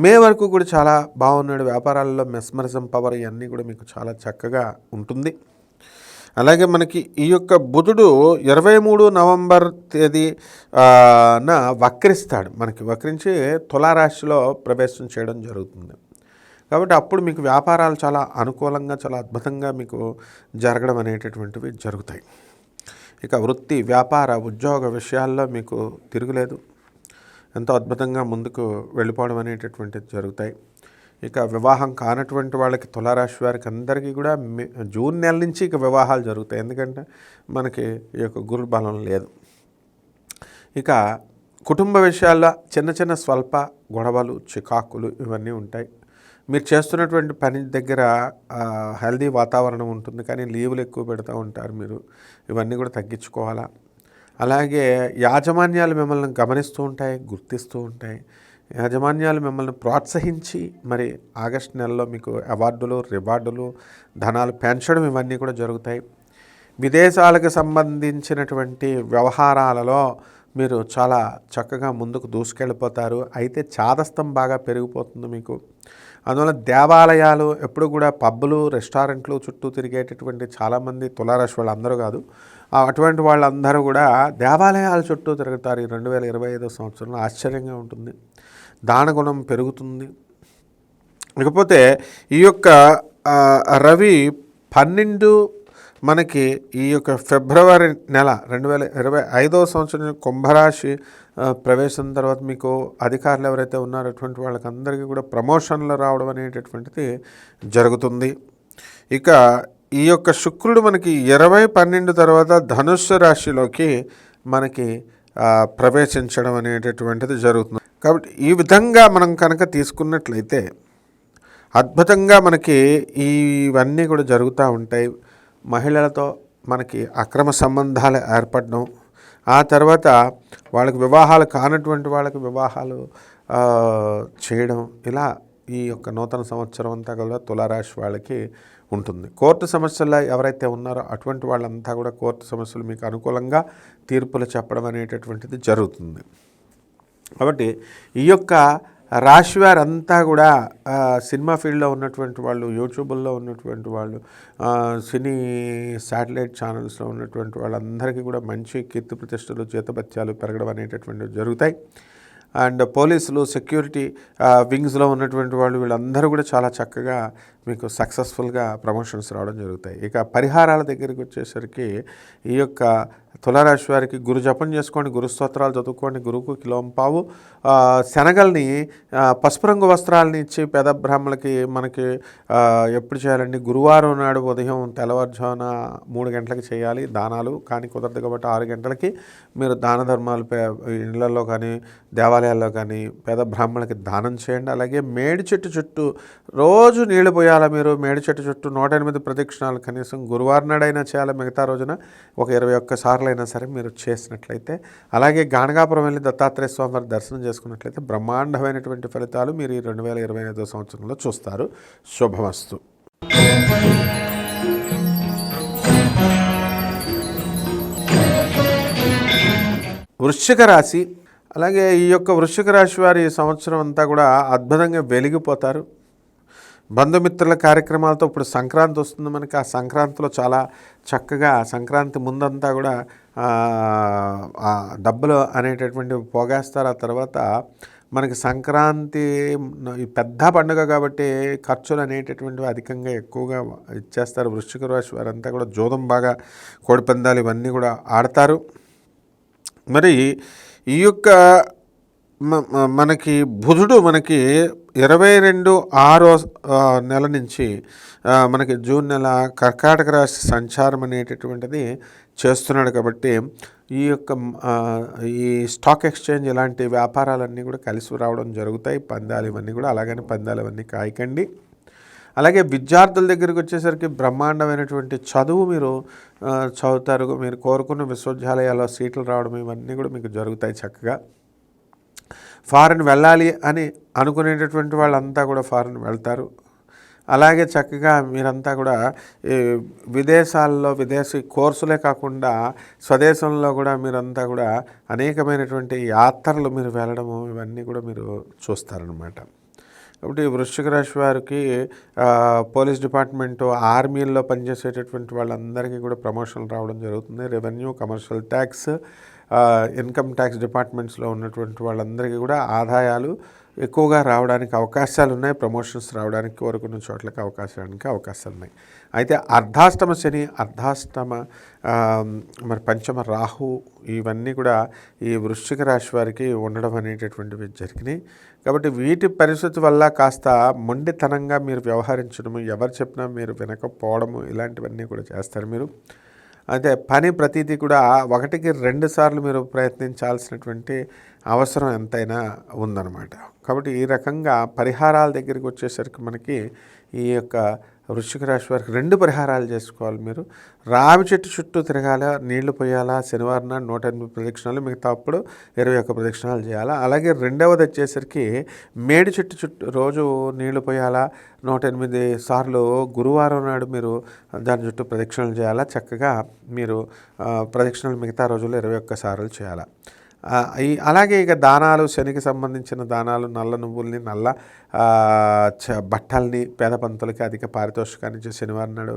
మే వరకు కూడా చాలా బాగున్నాడు. వ్యాపారాల్లో మెస్మరిజం పవర్ ఇవన్నీ కూడా మీకు చాలా చక్కగా ఉంటుంది. అలాగే మనకి ఈ యొక్క బుధుడు 23 నవంబర్ తేదీన వక్రిస్తాడు. మనకి వక్రించి తులారాశిలో ప్రవేశం చేయడం జరుగుతుంది. కాబట్టి అప్పుడు మీకు వ్యాపారాలు చాలా అనుకూలంగా, చాలా అద్భుతంగా మీకు జరగడం అనేటటువంటివి జరుగుతాయి. ఇక వృత్తి, వ్యాపార, ఉద్యోగ విషయాల్లో మీకు తిరుగులేదు, ఎంతో అద్భుతంగా ముందుకు వెళ్ళిపోవడం అనేటటువంటిది జరుగుతాయి. ఇక వివాహం కానటువంటి వాళ్ళకి, తులారాశి వారికి అందరికీ కూడా జూన్ నెల నుంచి ఇక వివాహాలు జరుగుతాయి. ఎందుకంటే మనకి ఈ యొక్క గురు బలం లేదు. ఇక కుటుంబ విషయాల్లో చిన్న చిన్న స్వల్ప గొడవలు, చికాకులు ఇవన్నీ ఉంటాయి. మీరు చేస్తున్నటువంటి పని దగ్గర హెల్దీ వాతావరణం ఉంటుంది, కానీ లీవులు ఎక్కువ పెడతా ఉంటారు మీరు. ఇవన్నీ కూడా తగ్గించుకోవాలా. అలాగే యాజమాన్యాలు మిమ్మల్ని గమనిస్తూ ఉంటాయి, గుర్తిస్తూ ఉంటాయి. యాజమాన్యాలు మిమ్మల్ని ప్రోత్సహించి మరి ఆగస్టు నెలలో మీకు అవార్డులు, రివార్డులు, ధనాలు పెంచడం ఇవన్నీ కూడా జరుగుతాయి. విదేశాలకు సంబంధించినటువంటి వ్యవహారాలలో మీరు చాలా చక్కగా ముందుకు దూసుకెళ్ళిపోతారు. అయితే చాదస్తం బాగా పెరిగిపోతుంది మీకు. అందువల్ల దేవాలయాలు ఎప్పుడు కూడా పబ్బులు, రెస్టారెంట్లు చుట్టూ తిరిగేటటువంటి చాలామంది తులారాశి వాళ్ళు, అందరూ కాదు, అటువంటి వాళ్ళందరూ కూడా దేవాలయాల చుట్టూ తిరుగుతారు. ఈ 2025 సంవత్సరంలో ఆశ్చర్యంగా ఉంటుంది. దానగుణం పెరుగుతుంది. ఇకపోతే ఈ యొక్క రవి 12 మనకి ఈ యొక్క ఫిబ్రవరి నెల 2025వ సంవత్సరం కుంభరాశి ప్రవేశం తర్వాత మీకు అధికారులు ఎవరైతే ఉన్నారో అటువంటి వాళ్ళకందరికీ కూడా ప్రమోషన్లు రావడం అనేటటువంటిది జరుగుతుంది. ఇక ఈ యొక్క శుక్రుడు మనకి 20/12 తర్వాత ధనుస్సు రాశిలోకి మనకి ప్రవేశించడం అనేటటువంటిది జరుగుతుంది. కాబట్టి ఈ విధంగా మనం కనుక తీసుకున్నట్లయితే అద్భుతంగా మనకి ఇవన్నీ కూడా జరుగుతూ ఉంటాయి. మహిళలతో మనకి అక్రమ సంబంధాలు ఏర్పడడం, ఆ తర్వాత వాళ్ళకి వివాహాలు కానటువంటి వాళ్ళకి వివాహాలు చేయడం, ఇలా ఈ యొక్క నూతన సంవత్సరం అంతా కూడా తులారాశి వాళ్ళకి ఉంటుంది. కోర్టు సమస్యల్లో ఎవరైతే ఉన్నారో అటువంటి వాళ్ళంతా కూడా కోర్టు సమస్యలు మీకు అనుకూలంగా తీర్పులు చెప్పడం అనేటటువంటిది జరుగుతుంది. కాబట్టి ఈ యొక్క రాశి వారంతా కూడా సినిమా ఫీల్డ్లో ఉన్నటువంటి వాళ్ళు, యూట్యూబ్లో ఉన్నటువంటి వాళ్ళు, సినీ శాటిలైట్ ఛానల్స్లో ఉన్నటువంటి వాళ్ళందరికీ కూడా మంచి కీర్తి ప్రతిష్టలు, జీతభత్యాలు పెరగడం అనేటటువంటివి జరుగుతాయి. అండ్ పోలీసులు, సెక్యూరిటీ వింగ్స్లో ఉన్నటువంటి వాళ్ళు వీళ్ళందరూ కూడా చాలా చక్కగా మీకు సక్సెస్ఫుల్గా ప్రమోషన్స్ రావడం జరుగుతాయి. ఇక పరిహారాల దగ్గరికి వచ్చేసరికి ఈ యొక్క తులారాశి వారికి గురు జపం చేసుకోండి, గురు స్తోత్రాలు చదువుకోండి, గురువుకు కిలోంపావు శనగల్ని పసుపు రంగు వస్త్రాలని ఇచ్చి పేద బ్రాహ్మణులకి మనకి ఎప్పుడు చేయాలండి, గురువారం నాడు ఉదయం తెల్లవారుజామున 3 గంటలకి చేయాలి దానాలు. కానీ కుదరదు కాబట్టి 6 గంటలకి మీరు దాన ధర్మాలు ఇళ్లలో కానీ దేవాలయాల్లో కానీ పేద బ్రాహ్మణులకి దానం చేయండి. అలాగే మేడి చెట్టు చుట్టూ రోజు నీళ్లు పోయాలి. మీరు మేడి చెట్టు చుట్టూ 108 ప్రదక్షిణాలు కనీసం గురువారం నాడైనా చేయాలి. మిగతా రోజున ఒక 21 సార్లు అయినా సరే మీరు చేసినట్లయితే, అలాగే గాణగాపురం వెళ్ళి దత్తాత్రేయ స్వామి వారి దర్శనం చేసుకున్నట్లయితే బ్రహ్మాండమైనటువంటి ఫలితాలు మీరు ఈ 2025 సంవత్సరంలో చూస్తారు. శుభమస్తు. వృశ్చిక రాశి. అలాగే ఈ యొక్క వృశ్చిక రాశి వారి ఈ సంవత్సరం అంతా కూడా అద్భుతంగా వెలిగిపోతారు. బంధుమిత్రుల కార్యక్రమాలతో ఇప్పుడు సంక్రాంతి వస్తుంది మనకి. ఆ సంక్రాంతిలో చాలా చక్కగా సంక్రాంతి ముందంతా కూడా డబ్బులు అనేటటువంటివి పోగేస్తారు. ఆ తర్వాత మనకి సంక్రాంతి పెద్ద పండుగ కాబట్టి ఖర్చులు అనేటటువంటివి అధికంగా ఎక్కువగా ఇచ్చేస్తారు. వృశ్చిక రాశి వారంతా కూడా జూదం బాగా, కోడిపందాలు ఇవన్నీ కూడా ఆడతారు. మరి ఈ యొక్క మనకి బుధుడు మనకి 22/6 నెల నుంచి మనకి జూన్ నెల కర్కాటక రాశి సంచారం అనేటటువంటిది చేస్తున్నాడు. కాబట్టి ఈ యొక్క ఈ స్టాక్ ఎక్స్చేంజ్ ఇలాంటి వ్యాపారాలన్నీ కూడా కలిసి రావడం జరుగుతాయి. పందాలు ఇవన్నీ కూడా, అలాగని పందాలు అవన్నీ కాయకండి. అలాగే విద్యార్థుల దగ్గరికి వచ్చేసరికి బ్రహ్మాండమైనటువంటి చదువు మీరు చదువుతారు. మీరు కోరుకున్న విశ్వవిద్యాలయాల్లో సీట్లు రావడం ఇవన్నీ కూడా మీకు జరుగుతాయి. చక్కగా ఫారెన్ వెళ్ళాలి అని అనుకునేటటువంటి వాళ్ళంతా కూడా ఫారెన్ వెళ్తారు. అలాగే చక్కగా మీరంతా కూడా విదేశాల్లో విదేశీ కోర్సులే కాకుండా స్వదేశంలో కూడా మీరంతా కూడా అనేకమైనటువంటి యాత్రలు మీరు వెళ్ళడము ఇవన్నీ కూడా మీరు చూస్తారనమాట. కాబట్టి వృశ్చిక రాశి వారికి పోలీస్ డిపార్ట్మెంటు, ఆర్మీల్లో పనిచేసేటటువంటి వాళ్ళందరికీ కూడా ప్రమోషన్లు రావడం జరుగుతుంది. Revenue, commercial tax, income tax డిపార్ట్మెంట్స్లో ఉన్నటువంటి వాళ్ళందరికీ కూడా ఆదాయాలు ఎక్కువగా రావడానికి అవకాశాలు ఉన్నాయి. ప్రమోషన్స్ రావడానికి కోరుకున్న చోట్లకి అవకాశాలు ఉన్నాయి. అయితే అర్ధాష్టమ శని, మరి పంచమ రాహు ఇవన్నీ కూడా ఈ వృశ్చిక రాశి వారికి ఉండడం అనేటటువంటివి జరిగినాయి. కాబట్టి వీటి పరిస్థితి వల్ల కాస్త మొండితనంగా మీరు వ్యవహరించడము, ఎవరు చెప్పినా మీరు వినకపోవడము ఇలాంటివన్నీ కూడా చేస్తారు మీరు. అయితే పని ప్రతిదీ కూడా 1కి 2 సార్లు మీరు ప్రయత్నించాల్సినటువంటి అవసరం ఎంతైనా ఉందన్నమాట. కాబట్టి ఈ రకంగా పరిహారాల దగ్గరికి వచ్చేసరికి మనకి ఈ యొక్క వృశ్చిక రాశి వారికి 2 పరిహారాలు చేసుకోవాలి. మీరు రావి చెట్టు చుట్టూ తిరగాల, నీళ్లు పోయాలా, శనివారం నాడు 108 ప్రదక్షిణాలు, మిగతా అప్పుడు 21 ప్రదక్షిణాలు చేయాలా. అలాగే రెండవది వచ్చేసరికి మేడి చెట్టు చుట్టూ రోజు నీళ్లు పోయాలా, 108 సార్లు గురువారం నాడు మీరు దాని చుట్టూ ప్రదక్షిణలు చేయాలా. చక్కగా మీరు ప్రదక్షిణలు మిగతా రోజుల్లో 21 సార్లు చేయాలా. అలాగే ఇక దానాలు, శనికి సంబంధించిన దానాలు, నల్ల నువ్వుల్ని, నల్ల బట్టల్ని పేద పంతులకి అధిక పారితోషికాన్ని ఇచ్చి శనివారం నాడు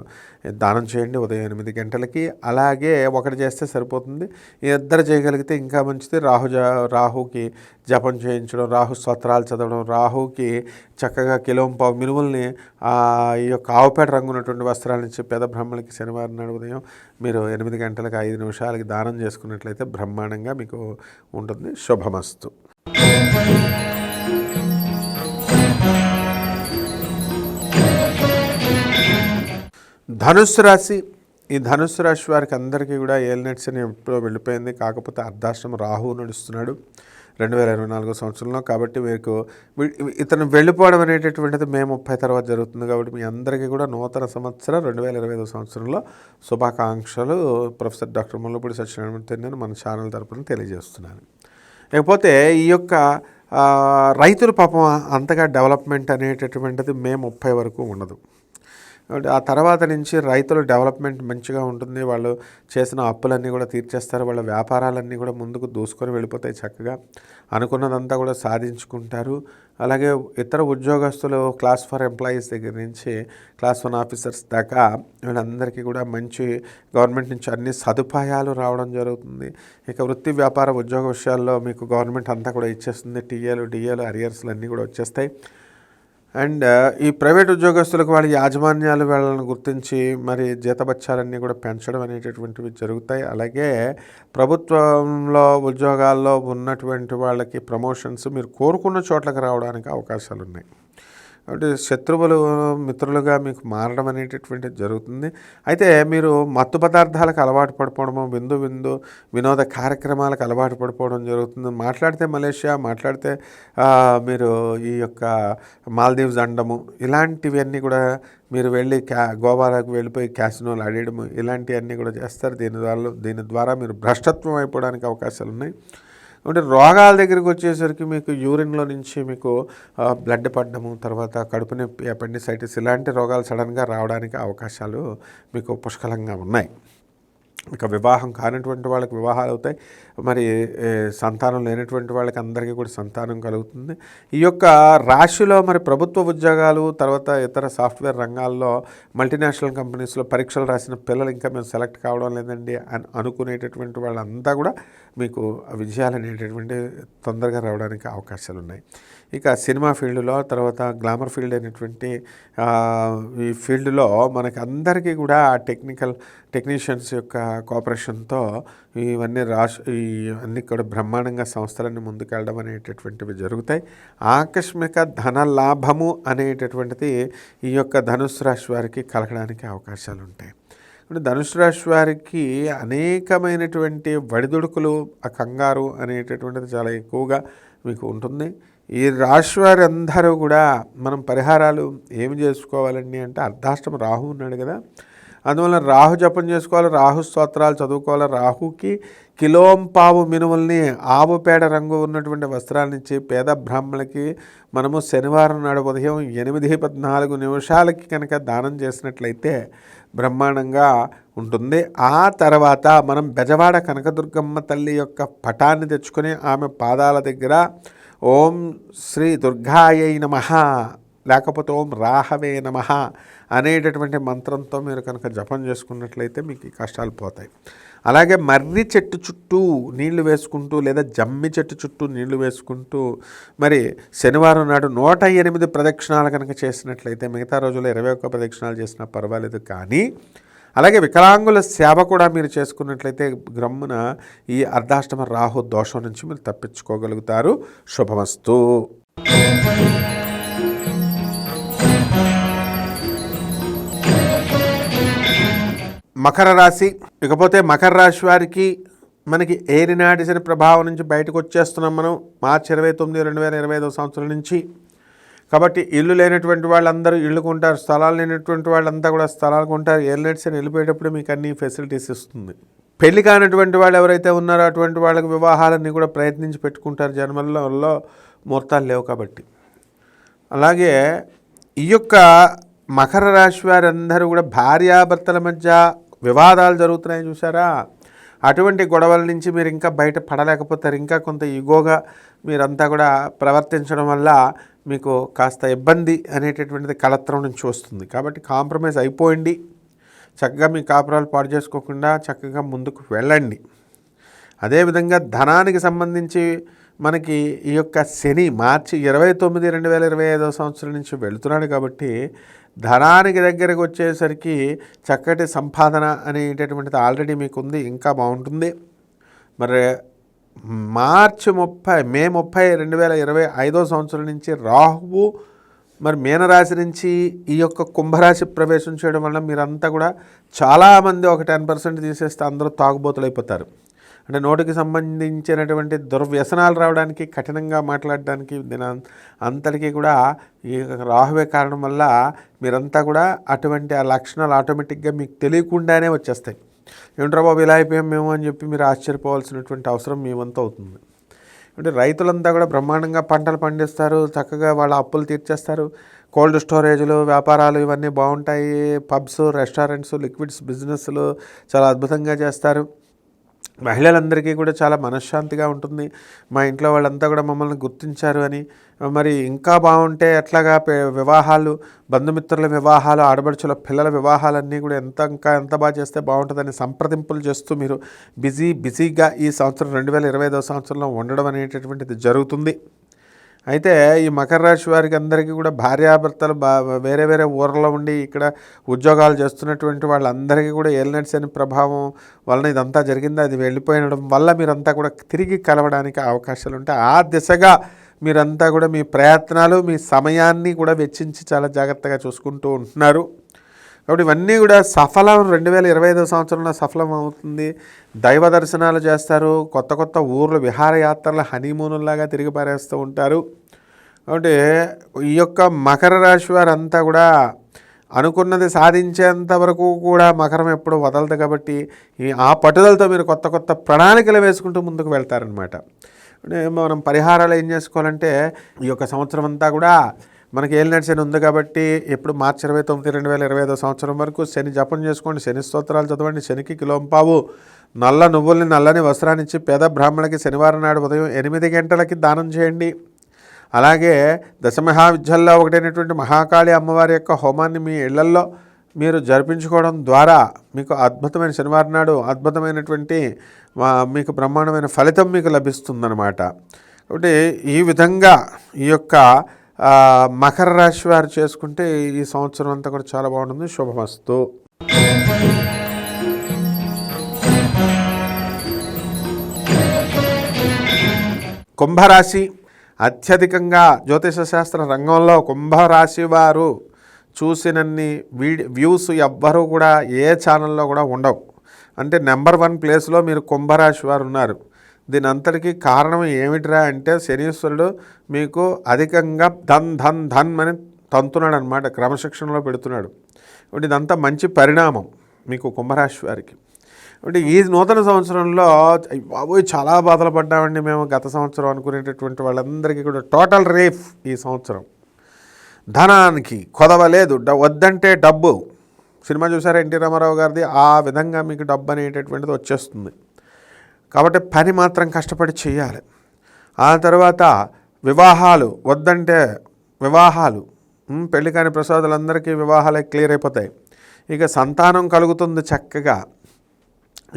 దానం చేయండి ఉదయం 8 గంటలకి. అలాగే ఒకటి చేస్తే సరిపోతుంది, ఇద్దరు చేయగలిగితే ఇంకా మంచిది. రాహుకి జపం చేయించడం, రాహు స్తోత్రాలు చదవడం, రాహుకి చక్కగా కిలోంపావు మినుముల్ని ఈ యొక్క ఆవుపేట రంగు ఉన్నటువంటి వస్త్రాల నుంచి పేద బ్రాహ్మణులకి శనివారం నాడు ఉదయం మీరు 8 గంటలకు 5 నిమిషాలకి దానం చేసుకున్నట్లయితే బ్రహ్మాండంగా మీకు ఉంటుంది. శుభమస్తు. ధనుస్సు రాశి. ఈ ధనుస్సు రాశి వారికి అందరికీ కూడా ఏలినట్స్ అని ఎప్పుడో వెళ్ళిపోయింది. కాకపోతే అర్ధాష్టమ రాహువు నడుస్తున్నాడు 2024 సంవత్సరంలో. కాబట్టి మీకు ఇతను వెళ్ళిపోవడం అనేటటువంటిది మే 30 తర్వాత జరుగుతుంది. కాబట్టి మీ అందరికీ కూడా నూతన సంవత్సరం 2025 సంవత్సరంలో శుభాకాంక్షలు. ప్రొఫెసర్ డాక్టర్ ముల్లపూడి సత్యనారాయణ నేను మన ఛానల్ తరపున తెలియజేస్తున్నాను. ఇకపోతే ఈ యొక్క రైతుల పాపం అంతగా డెవలప్మెంట్ అనేటటువంటిది మే 30 వరకు ఉండదు. ఆ తర్వాత నుంచి రైతుల డెవలప్మెంట్ మంచిగా ఉంటుంది. వాళ్ళు చేసిన అప్పులన్నీ కూడా తీర్చేస్తారు. వాళ్ళ వ్యాపారాలన్నీ కూడా ముందుకు దూసుకొని వెళ్ళిపోతాయి. చక్కగా అనుకున్నదంతా కూడా సాధించుకుంటారు. అలాగే ఇతర ఉద్యోగస్తులు క్లాస్ 4 ఎంప్లాయీస్ దగ్గర నుంచి క్లాస్ 1 ఆఫీసర్స్ దాకా వీళ్ళందరికీ కూడా మంచి గవర్నమెంట్ నుంచి అన్ని సదుపాయాలు రావడం జరుగుతుంది. ఇక వృత్తి వ్యాపార ఉద్యోగ విషయాల్లో మీకు గవర్నమెంట్ అంతా కూడా ఇచ్చేస్తుంది. టీఏలు, డిఏలు, అరియర్స్లు అన్నీ కూడా వచ్చేస్తాయి. అండ్ ఈ ప్రైవేట్ ఉద్యోగస్తులకు వాళ్ళ యాజమాన్యాలు వాళ్ళని గుర్తించి మరి జీతభత్యాలన్నీ కూడా పెంచడం అనేటటువంటివి జరుగుతాయి. అలాగే ప్రభుత్వంలో ఉద్యోగాల్లో ఉన్నటువంటి వాళ్ళకి ప్రమోషన్స్ మీరు కోరుకున్న చోట్లకు రావడానికి అవకాశాలు ఉన్నాయి. కాబట్టి శత్రువులు మిత్రులుగా మీకు మారడం అనేటటువంటిది జరుగుతుంది. అయితే మీరు మత్తు పదార్థాలకు అలవాటు పడిపోవడము, వినోద కార్యక్రమాలకు అలవాటు పడిపోవడం జరుగుతుంది. మాట్లాడితే మలేషియా, మాట్లాడితే మీరు ఈ యొక్క మాల్దీవ్స్ అండము, ఇలాంటివన్నీ కూడా మీరు వెళ్ళి గోవాలకు వెళ్ళిపోయి క్యాసినోలు ఆడేయడము, ఇలాంటివన్నీ కూడా చేస్తారు. దీని ద్వారా మీరు భ్రష్టత్వం అయిపోవడానికి అవకాశాలు ఉన్నాయి. అంటే రోగాల దగ్గరికి వచ్చేసరికి మీకు యూరిన్లో నుంచి మీకు బ్లడ్ పడ్డము, తర్వాత కడుపు నొప్పి, అపెండిసైటిస్ ఇలాంటి రోగాలు సడన్గా రావడానికి అవకాశాలు మీకు పుష్కలంగా ఉన్నాయి. ఇక వివాహం కానిటువంటి వాళ్ళకి వివాహాలు అవుతాయి. మరి సంతానం లేనటువంటి వాళ్ళకి అందరికీ కూడా సంతానం కలుగుతుంది. ఈ యొక్క రాశిలో మరి ప్రభుత్వ ఉద్యోగాలు, తర్వాత ఇతర సాఫ్ట్వేర్ రంగాల్లో మల్టీనేషనల్ కంపెనీస్లో పరీక్షలు రాసిన పిల్లలు ఇంకా మేము సెలెక్ట్ కావడం లేదండి అని అనుకునేటటువంటి వాళ్ళంతా కూడా మీకు విజయాలు అనేటటువంటి తొందరగా రావడానికి అవకాశాలు ఉన్నాయి. ఇక సినిమా ఫీల్డ్లో, తర్వాత గ్లామర్ ఫీల్డ్ అయినటువంటి ఈ ఫీల్డ్లో మనకి అందరికీ కూడా టెక్నీషియన్స్ యొక్క కోఆపరేషన్తో ఇవన్నీ కూడా బ్రహ్మాండంగా సంస్థలన్నీ ముందుకెళ్ళడం అనేటటువంటివి జరుగుతాయి. ఆకస్మిక ధన లాభము అనేటటువంటిది ఈ యొక్క ధనుస్సు రాశి వారికి కలగడానికి అవకాశాలు ఉంటాయి. ధనుసు రాశి వారికి అనేకమైనటువంటి వడిదుడుకులు, ఆ కంగారు అనేటటువంటిది చాలా ఎక్కువగా మీకు ఉంటుంది. ఈ రాశి వారి అందరూ కూడా మనం పరిహారాలు ఏమి చేసుకోవాలండి అంటే, అర్ధాష్టమ రాహు ఉన్నాడు కదా, అందువల్ల రాహు జపం చేసుకోవాలి, రాహు స్తోత్రాలు చదువుకోవాలి. రాహుకి కిలోంపావు మినుముల్ని ఆవు పేడ రంగు ఉన్నటువంటి వస్త్రాలనిచ్చి పేద బ్రాహ్మణులకి మనము శనివారం నాడు ఉదయం 8:14 కనుక దానం చేసినట్లయితే బ్రహ్మాండంగా ఉంటుంది. ఆ తర్వాత మనం బెజవాడ కనకదుర్గమ్మ తల్లి యొక్క పటాన్ని తెచ్చుకొని ఆమె పాదాల దగ్గర ఓం శ్రీ దుర్గాయై నమః లేకపోతే ఓం రాహవే నమః అనేటటువంటి మంత్రంతో మీరు కనుక జపం చేసుకున్నట్లయితే మీకు ఈ కష్టాలు పోతాయి. అలాగే మర్రి చెట్టు చుట్టూ నీళ్లు వేసుకుంటూ, లేదా జమ్మి చెట్టు చుట్టూ నీళ్లు వేసుకుంటూ మరి శనివారం నాడు 108 ప్రదక్షిణాలు కనుక చేసినట్లయితే, మిగతా రోజుల్లో 21 ప్రదక్షిణాలు చేసినా పర్వాలేదు. కానీ అలాగే వికలాంగుల సేవ కూడా మీరు చేసుకున్నట్లయితే గ్రమ్మున ఈ అర్ధాష్టమ రాహు దోషం నుంచి మీరు తప్పించుకోగలుగుతారు. శుభమస్తు. మకర రాశి. ఇకపోతే మకర రాశి వారికి మనకి ఏలినాటి శని ప్రభావం నుంచి బయటకు వచ్చేస్తున్నాం మనం మార్చి 29, 2025 సంవత్సరం నుంచి. కాబట్టి ఇల్లు లేనటువంటి వాళ్ళందరూ ఇళ్ళు కొంటారు, స్థలాలు లేనటువంటి వాళ్ళంతా కూడా స్థలాలు కొంటారు. ఏలినాటి శని వెళ్ళిపోయేటప్పుడు మీకు అన్ని ఫెసిలిటీస్ ఇస్తుంది. పెళ్లి కానటువంటి వాళ్ళు ఎవరైతే ఉన్నారో అటువంటి వాళ్ళకి వివాహాలన్నీ కూడా ప్రయత్నించి పెట్టుకుంటారు. జన్మల్లో ముహూర్తాలు లేవు కాబట్టి. అలాగే ఈ యొక్క మకర రాశి వారందరూ కూడా భార్యాభర్తల మధ్య వివాదాలు జరుగుతున్నాయి చూసారా, అటువంటి గొడవల నుంచి మీరు ఇంకా బయట పడలేకపోతారు. ఇంకా కొంత ఈగోగా మీరంతా కూడా ప్రవర్తించడం వల్ల మీకు కాస్త ఇబ్బంది అనేటటువంటిది కలత్రం నుంచి వస్తుంది. కాబట్టి కాంప్రమైజ్ అయిపోయింది. చక్కగా మీ కాపురాలు పాడు చేసుకోకుండా చక్కగా ముందుకు వెళ్ళండి. అదేవిధంగా ధనానికి సంబంధించి మనకి ఈ యొక్క శని మార్చి 29, 2025 సంవత్సరం నుంచి వెళుతున్నాడు కాబట్టి ధనానికి దగ్గరకు వచ్చేసరికి చక్కటి సంపాదన అనేటటువంటిది ఆల్రెడీ మీకు ఉంది, ఇంకా బాగుంటుంది. మరి మార్చి 30, మే 30, 2025 సంవత్సరం నుంచి రాహువు మరి మీనరాశి నుంచి ఈ యొక్క కుంభరాశి ప్రవేశం చేయడం వల్ల మీరంతా కూడా చాలామంది ఒక 10% తీసేస్తే అందరూ తాగుబోతులు అయిపోతారు. అంటే నోటికి సంబంధించినటువంటి దుర్వ్యసనాలు రావడానికి, కఠినంగా మాట్లాడడానికి అంతటికీ కూడా ఈ రాహువే కారణం వల్ల మీరంతా కూడా అటువంటి ఆ లక్షణాలు ఆటోమేటిక్గా మీకు తెలియకుండానే వచ్చేస్తాయి. ఏమిట్రా బాబు ఇలా అయిపోయాం మేము అని చెప్పి మీరు ఆశ్చర్యపోవాల్సినటువంటి అవసరం మీ వంతు అవుతుంది. అంటే రైతులంతా కూడా బ్రహ్మాండంగా పంటలు పండిస్తారు, చక్కగా వాళ్ళ అప్పులు తీర్చేస్తారు. కోల్డ్ స్టోరేజ్లు, వ్యాపారాలు ఇవన్నీ బాగుంటాయి. పబ్స్, రెస్టారెంట్స్, లిక్విడ్స్ బిజినెస్లు చాలా అద్భుతంగా చేస్తారు. మహిళలందరికీ కూడా చాలా మనశ్శాంతిగా ఉంటుంది. మా ఇంట్లో వాళ్ళంతా కూడా మమ్మల్ని గుర్తించారు అని. మరి ఇంకా బాగుంటే ఎట్లాగా వివాహాలు, బంధుమిత్రుల వివాహాలు, ఆడబడుచుల పిల్లల వివాహాలన్నీ కూడా ఎంత బాగా చేస్తే బాగుంటుందని సంప్రదింపులు చేస్తూ మీరు బిజీగా ఈ సంవత్సరం 2025 సంవత్సరంలో ఉండడం అనేటటువంటిది జరుగుతుంది. అయితే ఈ మకర రాశి వారికి అందరికీ కూడా భార్యాభర్తలు వేరే వేరే ఊర్లో ఉండి ఇక్కడ ఉద్యోగాలు చేస్తున్నటువంటి వాళ్ళందరికీ కూడా ఏలినాటి శని ప్రభావం వలన ఇదంతా జరిగింది. అది వెళ్ళిపోయడం వల్ల మీరంతా కూడా తిరిగి కలవడానికి అవకాశాలు ఉంటాయి. ఆ దిశగా మీరంతా కూడా మీ ప్రయత్నాలు, మీ సమయాన్ని కూడా వెచ్చించి చాలా జాగ్రత్తగా చూసుకుంటూ ఉంటున్నారు. కాబట్టి ఇవన్నీ కూడా సఫలం 2025 సంవత్సరంలో సఫలం అవుతుంది. దైవ దర్శనాలు చేస్తారు, కొత్త ఊర్లు, విహారయాత్రలు, హనీమూనుల్లాగా తిరిగి పారేస్తూ ఉంటారు. కాబట్టి ఈ యొక్క మకర రాశి వారంతా కూడా అనుకున్నది సాధించేంత వరకు కూడా మకరం ఎప్పుడు వదలదు. కాబట్టి ఆ పట్టుదలతో మీరు కొత్త ప్రణాళికలు వేసుకుంటూ ముందుకు వెళ్తారనమాట. మనం పరిహారాలు ఏం చేసుకోవాలంటే ఈ యొక్క సంవత్సరం అంతా కూడా మనకి ఏలినాటి శని ఉంది కాబట్టి ఎప్పుడు మార్చి 29, 2025 సంవత్సరం వరకు శని జపం చేసుకోండి, శని స్తోత్రాలు చదవండి, శనికి కిలోంపావు నల్ల నువ్వుల్ని, నల్లని వస్త్రాన్ని ఇచ్చి పేద బ్రాహ్మణులకి శనివారం నాడు ఉదయం 8 గంటలకి దానం చేయండి. అలాగే దశమహావిద్యల్లో ఒకటైనటువంటి మహాకాళి అమ్మవారి యొక్క హోమాన్ని మీ ఇళ్లల్లో మీరు జరిపించుకోవడం ద్వారా మీకు అద్భుతమైన శనివారం నాడు అద్భుతమైనటువంటి మీకు బ్రహ్మాండమైన ఫలితం మీకు లభిస్తుందన్నమాట. కాబట్టి ఈ విధంగా ఈ యొక్క మకర రాశి వారు చేసుకుంటే ఈ సంవత్సరం అంతా కూడా చాలా బాగుంటుంది. శుభమస్తు. కుంభరాశి అత్యధికంగా జ్యోతిష శాస్త్ర రంగంలో కుంభరాశి వారు చూసినన్ని వ్యూస్ ఎవ్వరూ కూడా ఏ ఛానల్లో కూడా ఉండవు. అంటే నెంబర్ 1 ప్లేస్లో మీరు కుంభరాశి వారు ఉన్నారు. దీని అంతటికీ కారణం ఏమిటిరా అంటే శనీశ్వరుడు మీకు అధికంగా ధన్ అని తంతున్నాడు అనమాట, క్రమశిక్షణలో పెడుతున్నాడు. కాబట్టి ఇదంతా మంచి పరిణామం మీకు కుంభరాశి వారికి. అంటే ఈ నూతన సంవత్సరంలో బాబోయ్ చాలా బాధలు పడ్డామండి మేము గత సంవత్సరం అనుకునేటటువంటి వాళ్ళందరికీ కూడా టోటల్ రేఫ్ ఈ సంవత్సరం. ధనానికి కొదవలేదు, వద్దంటే డబ్బు. సినిమా చూసారా ఎన్టీ రామారావు గారిది? ఆ విధంగా మీకు డబ్బు అనేటటువంటిది వచ్చేస్తుంది. కాబట్టి పని మాత్రం కష్టపడి చేయాలి. ఆ తర్వాత వివాహాలు వద్దంటే వివాహాలు, పెళ్లి కాని ప్రసాదాలందరికీ వివాహాలే క్లియర్ అయిపోతాయి. ఇక సంతానం కలుగుతుంది చక్కగా.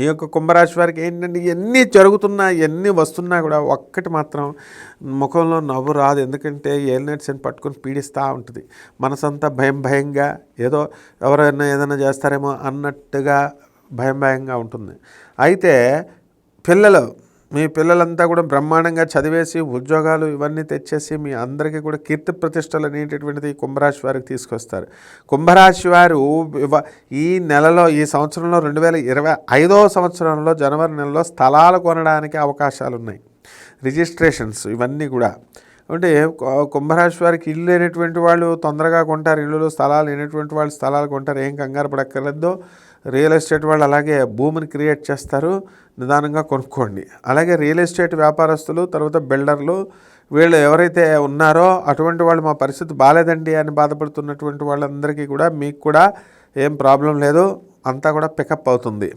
ఈ యొక్క కుంభరాశి వారికి ఏంటంటే ఎన్ని జరుగుతున్నా ఎన్ని వస్తున్నా కూడా ఒక్కటి మాత్రం ముఖంలో నవ్వు రాదు. ఎందుకంటే ఏలినాటి శని పట్టుకొని పీడిస్తూ ఉంటుంది. మనసంతా భయంగా ఏదో ఎవరైనా ఏదైనా చేస్తారేమో అన్నట్టుగా భయంగా ఉంటుంది. అయితే మీ పిల్లలంతా కూడా బ్రహ్మాండంగా చదివేసి ఉద్యోగాలు ఇవన్నీ తెచ్చేసి మీ అందరికీ కూడా కీర్తి ప్రతిష్టలు అనేటటువంటిది కుంభరాశి వారికి తీసుకొస్తారు. కుంభరాశి వారు ఈ నెలలో, ఈ సంవత్సరంలో 2025 సంవత్సరంలో జనవరి నెలలో స్థలాలు కొనడానికి అవకాశాలు ఉన్నాయి. రిజిస్ట్రేషన్స్ ఇవన్నీ కూడా. అంటే కుంభరాశి వారికి ఇల్లు లేనటువంటి వాళ్ళు తొందరగా కొంటారు, ఇల్లులు స్థలాలు లేనటువంటి వాళ్ళు స్థలాలు కొంటారు. ఏం కంగారు పడక్కర్లేదు. రియల్ ఎస్టేట్ వాళ్ళు అలాగే భూమిని క్రియేట్ చేస్తారు, నిదానంగా కొనుక్కోండి. అలాగే రియల్ ఎస్టేట్ వ్యాపారస్తులు, తర్వాత బిల్డర్లు, వీళ్ళు ఎవరైతే ఉన్నారో అటువంటి వాళ్ళు మా పరిస్థితి బాగాలేదండి అని బాధపడుతున్నటువంటి వాళ్ళందరికీ కూడా మీకు కూడా ఏం ప్రాబ్లం లేదు, అంతా కూడా పికప్ అవుతుంది.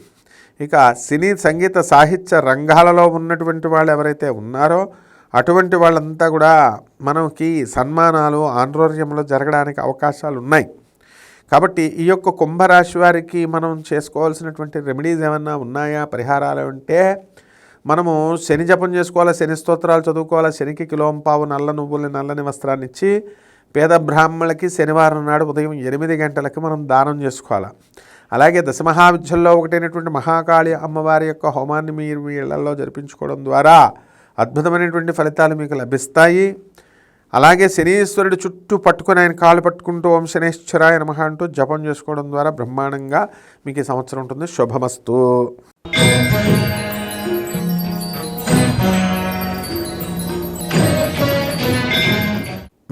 ఇక సినీ సంగీత సాహిత్య రంగాలలో ఉన్నటువంటి వాళ్ళు ఎవరైతే ఉన్నారో అటువంటి వాళ్ళంతా కూడా మనకి సన్మానాలు ఆంధ్రోర్యంలో జరగడానికి అవకాశాలు ఉన్నాయి. కాబట్టి ఈ యొక్క కుంభరాశి వారికి మనం చేసుకోవాల్సినటువంటి రెమెడీస్ ఏమన్నా ఉన్నాయా, పరిహారాలు అంటే మనము శని జపం చేసుకోవాలా, శని స్తోత్రాలు చదువుకోవాలా, శనికి కిలోంపావు నల్ల నువ్వుల్ని నల్లని వస్త్రాన్ని ఇచ్చి పేద బ్రాహ్మణులకి శనివారం నాడు ఉదయం 8 గంటలకి మనం దానం చేసుకోవాలి. అలాగే దశమహావిద్యల్లో ఒకటైనటువంటి మహాకాళి అమ్మవారి యొక్క హోమాన్ని మీరు మీ ఇళ్లలో జరిపించుకోవడం ద్వారా అద్భుతమైనటువంటి ఫలితాలు మీకు లభిస్తాయి. అలాగే శనీశ్వరుడు చుట్టూ పట్టుకొని ఆయన కాళ్ళు పట్టుకుంటూ ఓం శనేశ్వరాయ నమః అంటూ జపం చేసుకోవడం ద్వారా బ్రహ్మాండంగా మీకు ఈ సంవత్సరం ఉంటుంది. శుభమస్తు.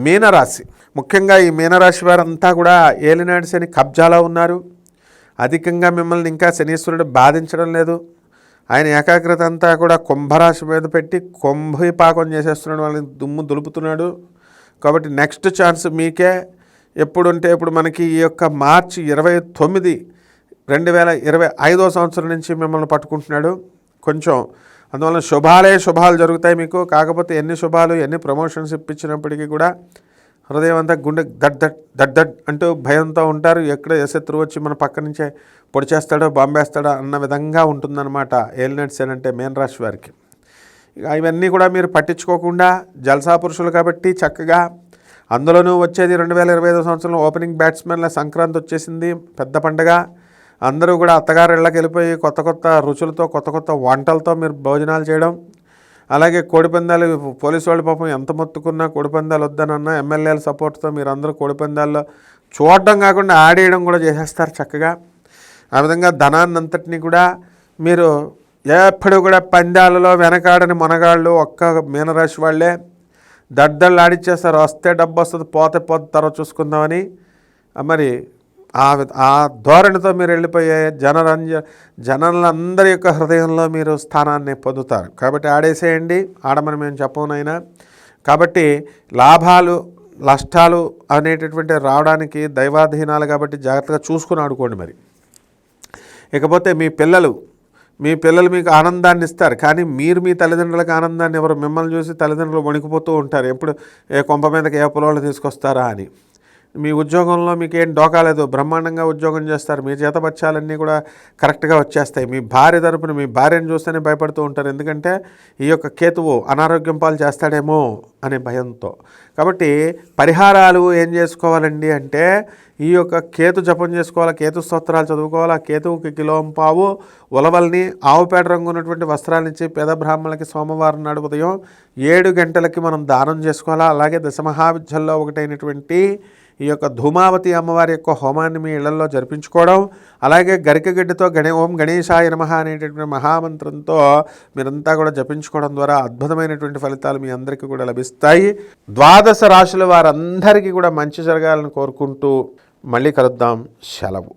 మీనరాశి, ముఖ్యంగా ఈ మీనరాశి వారంతా కూడా ఏలినాటి శని కబ్జాలో ఉన్నారు. అధికంగా మిమ్మల్ని ఇంకా శనీశ్వరుడు బాధించడం లేదు. ఆయన ఏకాగ్రత అంతా కూడా కుంభరాశి మీద పెట్టి కుంభీపాకం చేసేస్తున్నాడు, వాళ్ళని దుమ్ము దులుపుతున్నాడు. కాబట్టి నెక్స్ట్ ఛాన్స్ మీకే. ఎప్పుడుంటే ఇప్పుడు మనకి ఈ యొక్క మార్చి 29, 2025 సంవత్సరం నుంచి మిమ్మల్ని పట్టుకుంటున్నాడు. కొంచెం అందువల్ల శుభాలు జరుగుతాయి మీకు. కాకపోతే ఎన్ని శుభాలు ఎన్ని ప్రమోషన్స్ ఇప్పించినప్పటికీ కూడా హృదయం అంతా గుండె దడ్ అంటూ భయంతో ఉంటారు. ఎక్కడ శత్రువు వచ్చి మన పక్క నుంచే పొడి చేస్తాడో బాంబేస్తాడో అన్న విధంగా ఉంటుందన్నమాట ఏలినాటి శని అంటే మీనరాశి వారికి. ఇవన్నీ కూడా మీరు పట్టించుకోకుండా జల్సా పురుషులు కాబట్టి చక్కగా, అందులోనూ వచ్చేది 2025 సంవత్సరంలో ఓపెనింగ్ బ్యాట్స్మెన్ల సంక్రాంతి వచ్చేసింది, పెద్ద పండుగ. అందరూ కూడా అత్తగారు ఇళ్ళకి వెళ్ళిపోయి కొత్త కొత్త రుచులతో కొత్త కొత్త వంటలతో మీరు భోజనాలు చేయడం. అలాగే కోడిపందాలు, పోలీసు వాళ్ళు పాపం ఎంత మొత్తుకున్నా కోడిపందాలు వద్దనన్నా ఎమ్మెల్యేల సపోర్ట్తో మీరు అందరూ కోడిపందాల్లో చూడడం కాకుండా ఆడేయడం కూడా చేసేస్తారు చక్కగా. ఆ విధంగా ధనాన్ని అంతటినీ కూడా మీరు ఎప్పుడు కూడా పందాలలో వెనకాడని మనగాళ్ళు ఒక్క మీనరాశి వాళ్ళే దడ్డళ్ళు ఆడిచ్చేస్తారు. వస్తే డబ్బు వస్తుంది, పోతే తర్వాత చూసుకుందామని. మరి ఆ ధోరణితో మీరు వెళ్ళిపోయే జనాలందరి యొక్క హృదయంలో మీరు స్థానాన్ని పొందుతారు. కాబట్టి ఆడేసేయండి, ఆడమని మేము చెప్పనైనా. కాబట్టి లాభాలు నష్టాలు అనేటటువంటి రావడానికి దైవాధీనాలు కాబట్టి జాగ్రత్తగా చూసుకుని ఆడుకోండి. మరి ఇకపోతే మీ పిల్లలు మీకు ఆనందాన్ని ఇస్తారు, కానీ మీరు మీ తల్లిదండ్రులకు ఆనందాన్ని ఎవరు. మిమ్మల్ని చూసి తల్లిదండ్రులు వణికిపోతూ ఉంటారు, ఎప్పుడు ఏ కొంప మీదకి ఏ పొలాలు తీసుకొస్తారా అని. మీ ఉద్యోగంలో మీకు ఏం డోకాలేదు, బ్రహ్మాండంగా ఉద్యోగం చేస్తారు, మీ జీతబత్యాలన్నీ కూడా కరెక్ట్గా వచ్చేస్తాయి. మీ భార్య తరపున మీ భార్యను చూస్తేనే భయపడుతూ ఉంటారు, ఎందుకంటే ఈ యొక్క కేతువు అనారోగ్యం పాలు చేస్తాడేమో అనే భయంతో. కాబట్టి పరిహారాలు ఏం చేసుకోవాలండి అంటే ఈ యొక్క కేతు జపం చేసుకోవాలా, కేతు స్తోత్రాలు చదువుకోవాలా, కేతువుకి కిలోంపావు ఉలవల్ని ఆవుపేట రంగు ఉన్నటువంటి వస్త్రాలనిచ్చి పేద బ్రాహ్మణులకి సోమవారం నాడు ఉదయం 7 గంటలకి మనం దానం చేసుకోవాలా. అలాగే దశమహావిద్యల్లో ఒకటైనటువంటి ఈ యొక్క ధూమావతి అమ్మవారి యొక్క హోమాన్ని మీ ఇళ్లలో జరిపించుకోవడం. అలాగే గరికగడ్డితో ఓం గణేశాయ నమః అనేటటువంటి మహామంత్రంతో మీరంతా కూడా జపించుకోవడం ద్వారా అద్భుతమైనటువంటి ఫలితాలు మీ అందరికీ కూడా లభిస్తాయి. 12 రాశుల వారందరికీ కూడా మంచి జరగాలని కోరుకుంటూ మళ్ళీ కలుద్దాం. సెలవు.